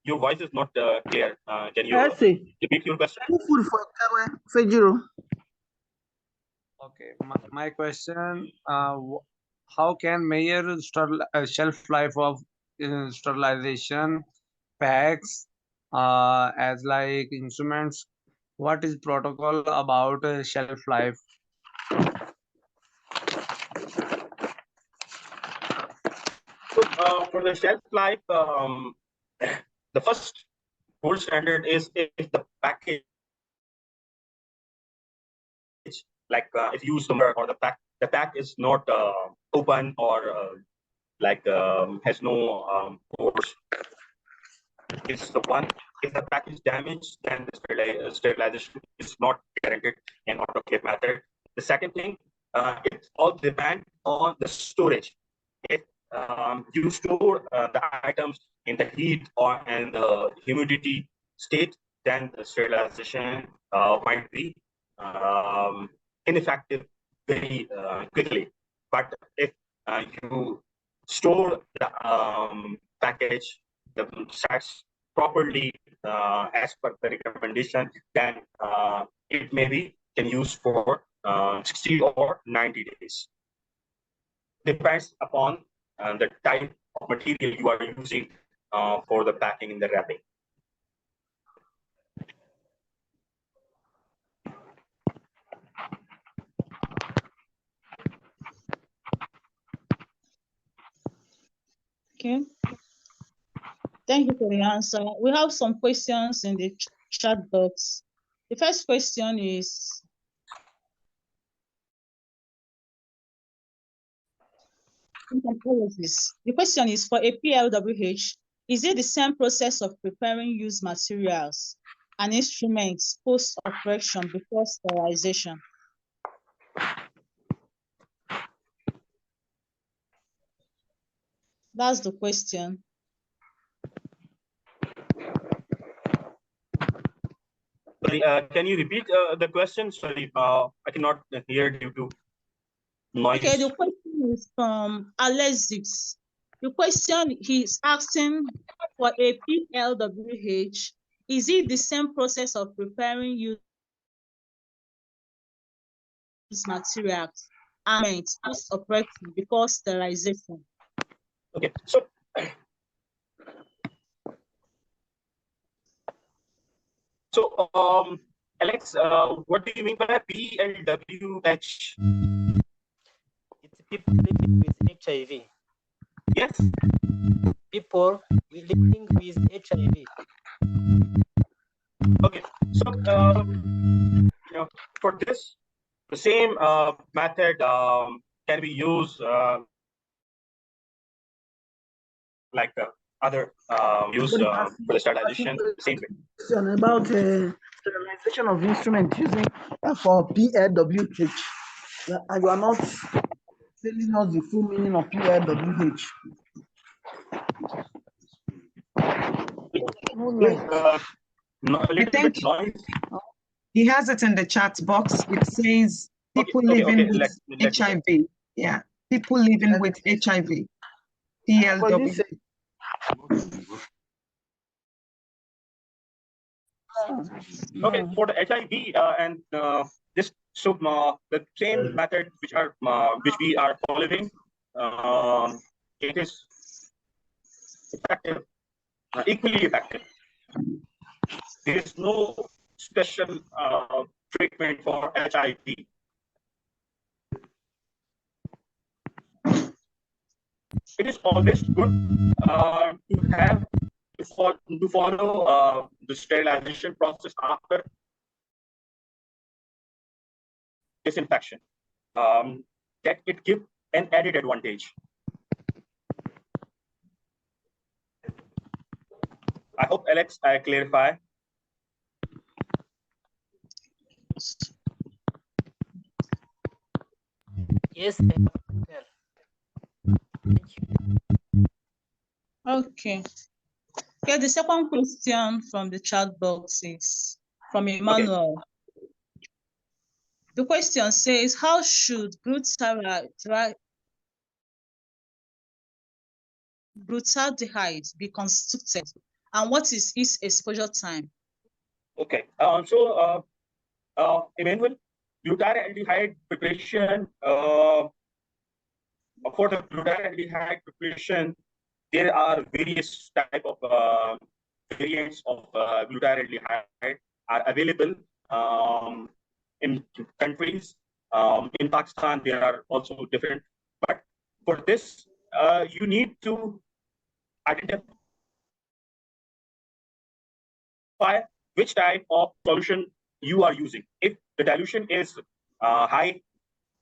Speaker 3: Your voice is not clear. Can you repeat your question?
Speaker 8: Food for Fejiro.
Speaker 7: Okay, my question, how can measure shelf life of sterilization packs as like instruments? What is protocol about shelf life?
Speaker 3: So for the shelf life, the first gold standard is if the package, like if you use the mirror or the pack is not open or has no pores. It's the one. If the pack is damaged, then the sterilization is not guaranteed in autoclave method. The second thing, it all depends on the storage. If you store the items in the heat or in the humidity state, then the sterilization might be ineffective very quickly. But if you store the package, the sets properly as per the recommendation, then it maybe can use for 60 or 90 days. Depends upon the type of material you are using for the packing and the wrapping.
Speaker 5: Okay. Thank you for the answer. We have some questions in the chat box. The first question is, the question is, for a PLWH, is it the same process of preparing used materials and instruments post-operation before sterilization? That's the question.
Speaker 3: Sorry, can you repeat the question? Sorry, I cannot hear due to noise.
Speaker 5: Okay, the question is from Alexis. The question he's asking, for a PLWH, is it the same process of preparing used materials and post-operation before sterilization?
Speaker 3: Okay, so Alex, what do you mean by PLWH?
Speaker 9: It's people living with HIV.
Speaker 3: Yes.
Speaker 9: People living with HIV.
Speaker 3: Okay, so for this, the same method can be used like other use for the sterilization. Same way.
Speaker 8: Question about sterilization of instruments using for PLWH. And you are not telling us the full meaning of PLWH.
Speaker 3: I think
Speaker 10: he has it in the chat box. It says people living with HIV. Yeah, people living with HIV. PLW.
Speaker 3: Okay, for the HIV and this, so the same method which we are following, it is effective, equally effective. There is no special treatment for HIV. It is always good to follow the sterilization process after disinfection. That it gives an added advantage. I hope, Alex, I clarify.
Speaker 9: Yes, I understand. Thank you.
Speaker 5: Okay. Okay, the second question from the chat box is from Emmanuel. The question says, how should glutaraldehyde be constructed, and what is its exposure time?
Speaker 3: Okay. Emmanuel, glutaraldehyde preparation, for the glutaraldehyde preparation, there are various type of variants of glutaraldehyde are available in countries. In Pakistan, there are also different. But for this, you need to identify which type of solution you are using. If the dilution is high,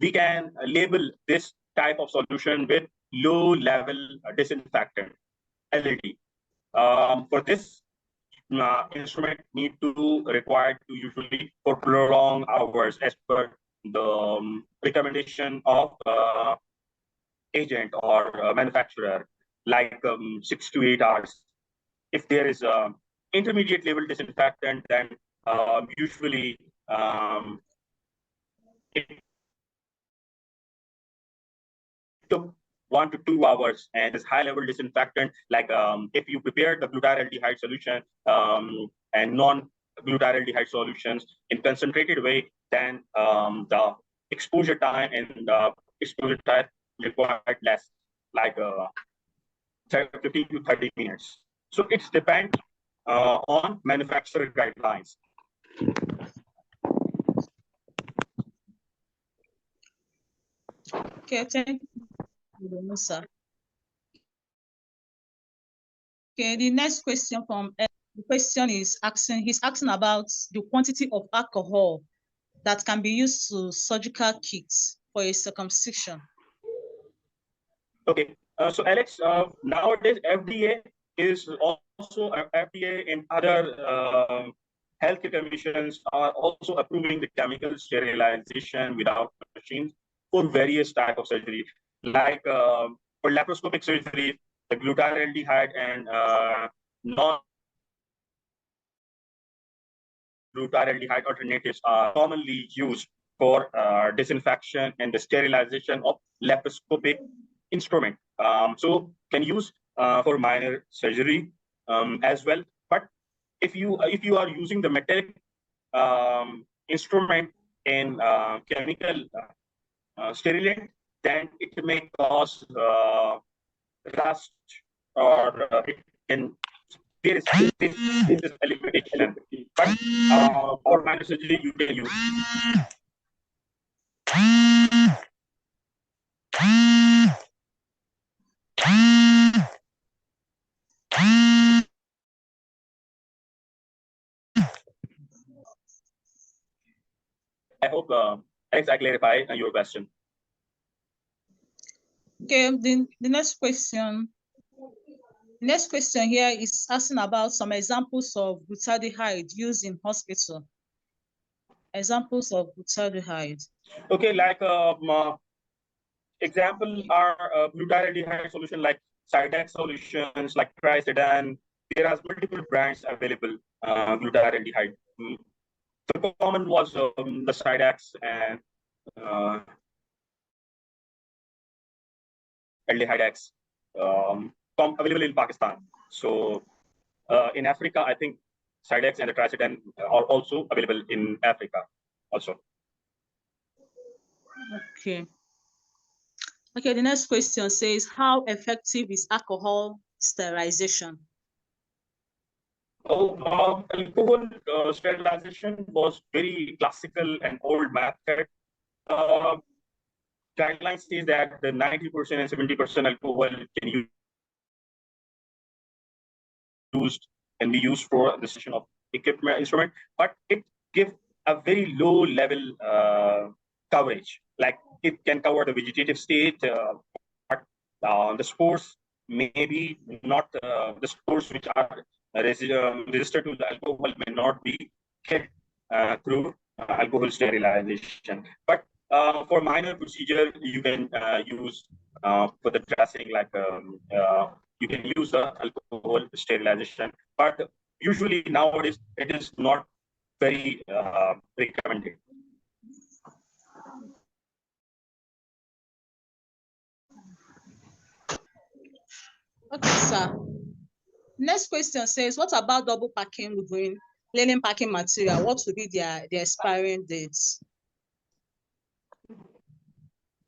Speaker 3: we can label this type of solution with low-level disinfectant, LLD. For this instrument need to required to usually for prolonged hours as per the recommendation of agent or manufacturer, like 6 to 8 hours. If there is a intermediate level disinfectant, then usually it took 1 to 2 hours, and this high level disinfectant, like if you prepare the glutaraldehyde solution and non-glutaraldehyde solutions in concentrated way, then the exposure time and the exposure time required less, like 15 to 30 minutes. So it depends on manufacturer guidelines.
Speaker 5: Okay, thank you, sir. Okay, the next question the question is he's asking about the quantity of alcohol that can be used to surgical kits for a circumcision.
Speaker 3: Okay, so Alex, nowadays FDA is also FDA and other health commissions are also approving the chemical sterilization without machines for various type of surgery, like for laparoscopic surgery, the glutaraldehyde and non-glutaraldehyde alternatives are commonly used for disinfection and the sterilization of laparoscopic instrument. So can use for minor surgery as well. But if you are using the metallic instrument in chemical sterilant, then it may cause rust, or it can there is a limitation. But for minor surgery, you can use. I hope, Alex, I clarify your question.
Speaker 5: Okay, the next question. The next question here is asking about some examples of glutaraldehyde used in hospital. Examples of glutaraldehyde.
Speaker 3: Okay, like example are glutaraldehyde solution like Sidex solutions, like Trisedan. There are multiple brands available glutaraldehyde. The common was the Sidex and aldehyde X, available in Pakistan. So in Africa, I think Sidex and the Trisedan are also available in Africa also.
Speaker 5: Okay. Okay, the next question says, how effective is alcohol sterilization?
Speaker 3: Oh, alcohol sterilization was very classical and old method. Guidelines say that the 90% and 70% alcohol can be used for the session of equipment instrument, but it gives a very low level coverage. Like it can cover the vegetative state, but the spores maybe not the spores which are resistant to the alcohol may not be hit through alcohol sterilization. But for minor procedure, you can use for the dressing, like you can use the alcohol sterilization. But usually nowadays it is not very recommended.
Speaker 5: Okay, sir. Next question says, what about double packing within linen packing material? What will be their expiring dates?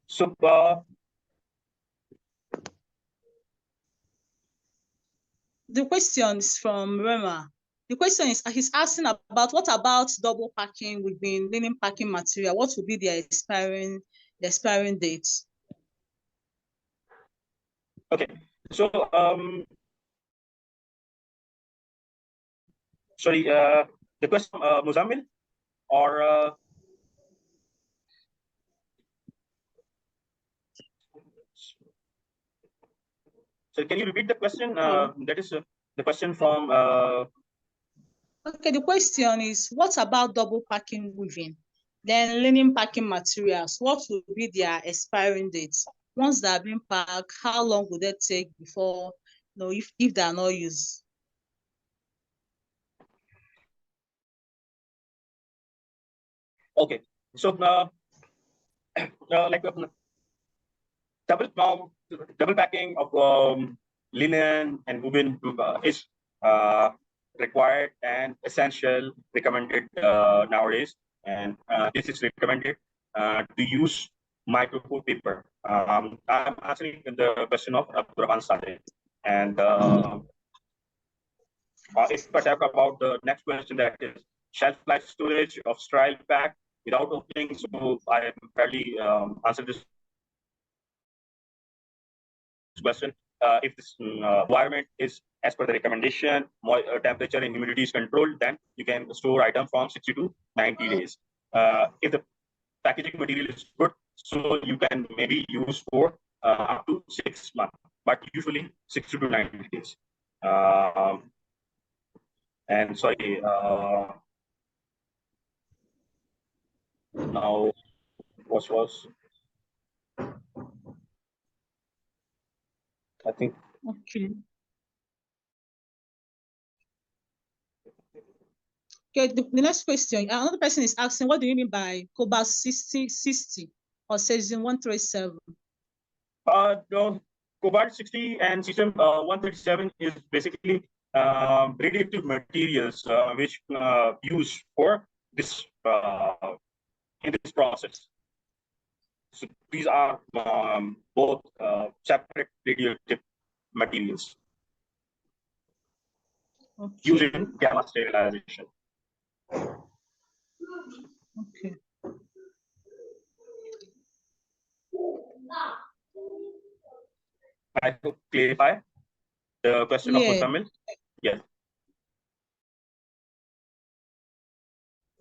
Speaker 3: So
Speaker 5: the question is from Rema. The question is, he's asking about what about double packing within linen packing material? What will be their expiring dates?
Speaker 3: okay, so sorry, the question, Muzammil, or so can you repeat the question? That is the question from.
Speaker 5: Okay, the question is, what about double packing weaving? Then linen packing materials, what will be their expiring dates? Once they have been packed, how long will they take before, if they are not used?
Speaker 3: Okay, so like double packing of linen and woven is required and essential, recommended nowadays, and this is recommended to use microfiber paper. I'm answering the question of Abdurrahman Sadeh, and if I talk about the next question, that is shelf life storage of sterile pack without opening. So I barely answered this question. If this environment is as per the recommendation, temperature and humidity is controlled, then you can store item from 60 to 90 days. If the packaging material is good, so you can maybe use for up to 6 months, but usually 60 to 90 days. And sorry, now what was? I think.
Speaker 5: Okay. Okay, the next question, another person is asking, what do you mean by cobalt 60 or cesium 137?
Speaker 3: No, cobalt 60 and cesium 137 is basically radioactive materials which used for this in this process. So these are both separate radioactive materials used in gamma sterilization.
Speaker 5: Okay.
Speaker 3: I hope clarify the question of Muzammil. Yes.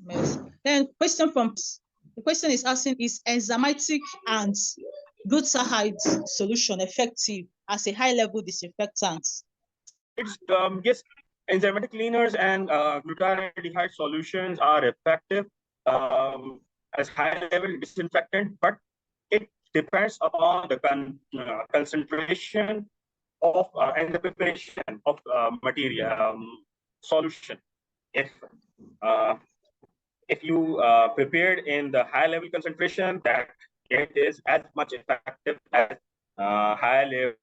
Speaker 5: Yes. Then the question is asking, is enzymatic and glutaride solution effective as a high-level disinfectant?
Speaker 3: It's yes, enzymatic cleaners and glutaraldehyde solutions are effective as high-level disinfectant, but it depends upon the concentration of and the preparation of material solution. If you prepared in the high-level concentration, that it is as much effective as high-level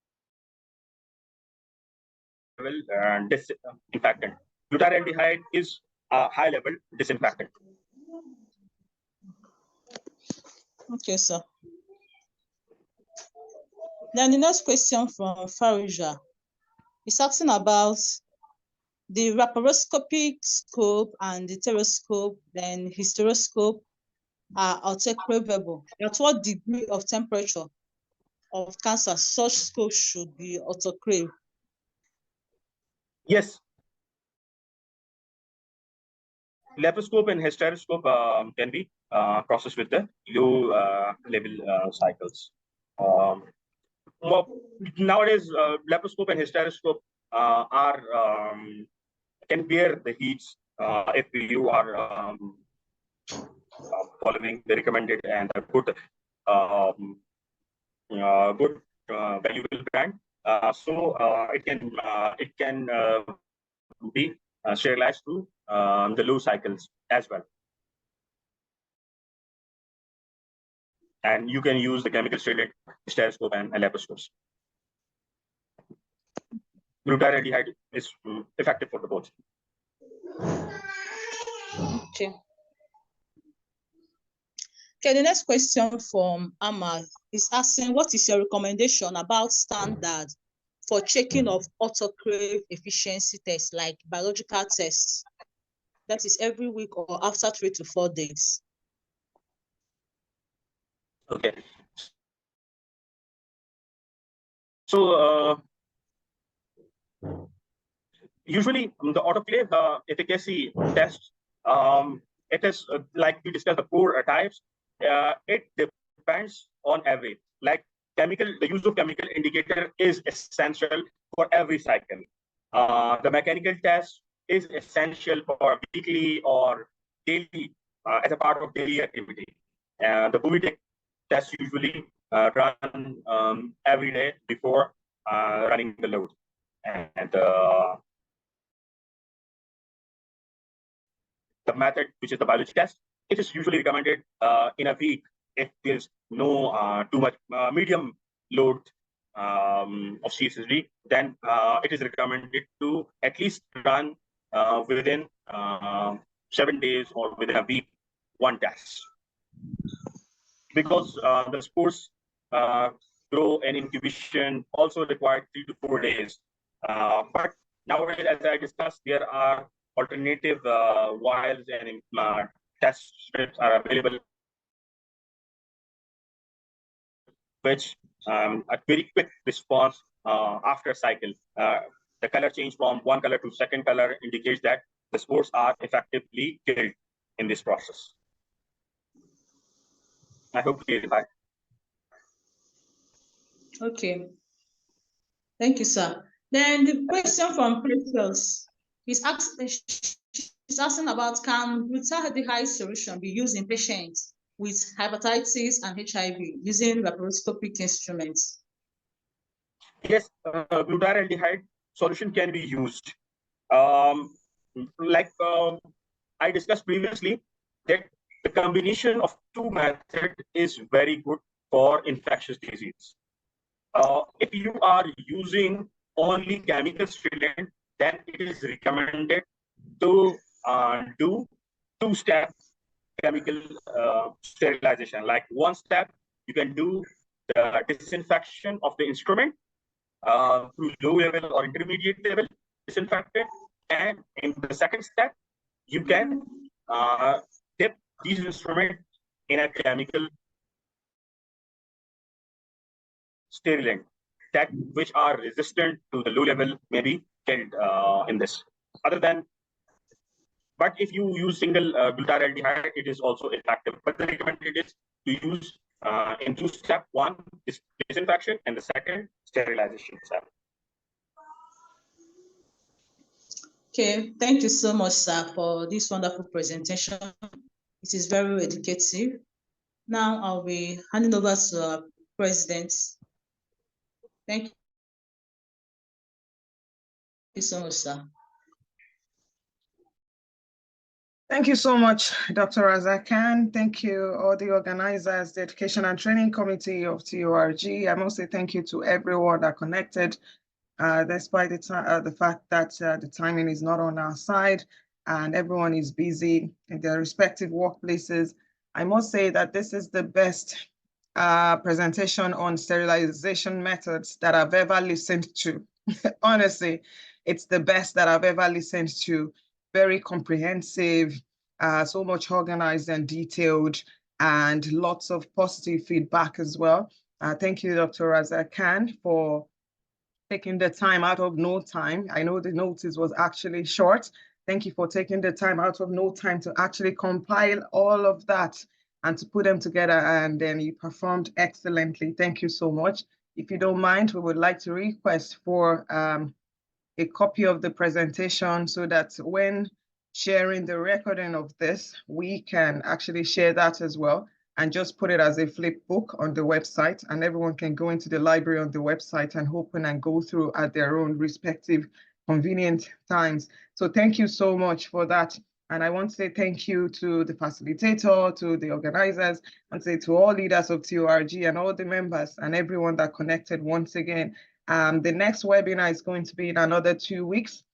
Speaker 3: disinfectant. Glutaraldehyde is a high-level disinfectant.
Speaker 5: Okay, sir. Then the next question from Farija is asking about the laparoscopic scope and the pteroscope, then hysteroscope are autoclavable. At what degree of temperature of cancer such scope should be autoclave?
Speaker 3: Yes. Laparoscope and hysteroscope can be process with the low level cycles. Well, nowadays, laparoscope and hysteroscope can bear the heats if you are following the recommended and a good valuable brand. So it can be sterilized through the low cycles as well. And you can use the chemical sterilized stereoscope and laparoscopes. Butyraldehyde is effective for the both.
Speaker 5: Okay. Okay, the next question from Amal is asking, what is your recommendation about standard for checking of autoclave efficiency tests like biological tests? That is every week or after 3 to 4 days.
Speaker 3: Okay. So usually the autoclave efficacy test, it is like we discussed the 4 types. It depends on average. Like the use of chemical indicator is essential for every cycle. The mechanical test is essential for weekly or daily as a part of daily activity. The buoy test usually run every day before running the load. And the method, which is the biology test, it is usually recommended in a week if there's no too much medium load of CSSD, then it is recommended to at least run within 7 days or within a week 1 test. Because the spores grow and incubation also require 3 to 4 days. But nowadays, as I discussed, there are alternative vials and test strips are available, which a very quick response after a cycle. The color change from one color to second color indicates that the spores are effectively killed in this process. I hope to clarify.
Speaker 5: Okay. Thank you, sir. Then the question from Precious is asking about, can butyraldehyde solution be used in patients with hepatitis and HIV using laparoscopic instruments?
Speaker 3: Yes, butyraldehyde solution can be used. Like I discussed previously, that the combination of 2 methods is very good for infectious disease. If you are using only chemical sterilant, then it is recommended to do 2-step chemical sterilization. Like 1 step, you can do the disinfection of the instrument through low level or intermediate level disinfectant, and in the 2nd step, you can dip these instruments in a chemical sterilant that which are resistant to the low level may be killed in this. But if you use single butyraldehyde, it is also effective. But the recommended is to use in 2 steps. 1 is disinfection and the 2nd sterilization step.
Speaker 5: Okay, thank you so much, sir, for this wonderful presentation. It is very educative. Now I'll be handing over to our president. Thank you so much, sir.
Speaker 10: Thank you so much, Dr. Raza Khan. Thank you, all the organizers, the Education and Training Committee of TORG. I must say thank you to everyone that connected, despite the fact that the timing is not on our side and everyone is busy in their respective workplaces. I must say that this is the best presentation on sterilization methods that I've ever listened to. Honestly, it's the best that I've ever listened to. Very comprehensive, so much organized and detailed, and lots of positive feedback as well. Thank you, Dr. Raza Khan, for taking the time out of no time. I know the notice was actually short. Thank you for taking the time out of no time to actually compile all of that and to put them together, and then you performed excellently. Thank you so much. If you don't mind, we would like to request for a copy of the presentation so that when sharing the recording of this, we can actually share that as well and just put it as a flip book on the website, and everyone can go into the library on the website and open and go through at their own respective convenient times. So thank you so much for that. And I want to say thank you to the facilitator, to the organizers, and say to all leaders of TORG and all the members and everyone that connected once again. The next webinar is going to be in another 2 weeks.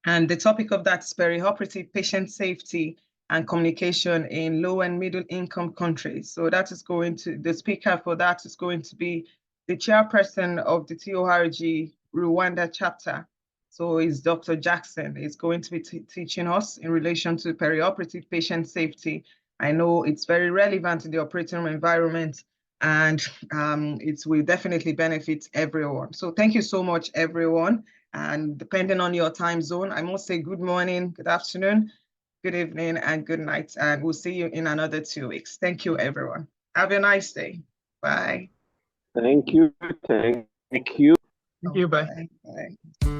Speaker 10: And the topic of that is perioperative patient safety and communication in low and middle income countries. So that is going to, the speaker for that is going to be the chairperson of the TORG Rwanda chapter. So it's Dr. Jackson. Is going to be teaching us in relation to perioperative patient safety. I know it's very relevant in the operating room environment, and it will definitely benefit everyone. So thank you so much, everyone. And depending on your time zone, I must say good morning, good afternoon, good evening, and good night. And we'll see you in another 2 weeks. Thank you, everyone. Have a nice day. Bye.
Speaker 6: Thank you. Thank you.
Speaker 1: Thank you. Bye.
Speaker 10: Bye. Bye.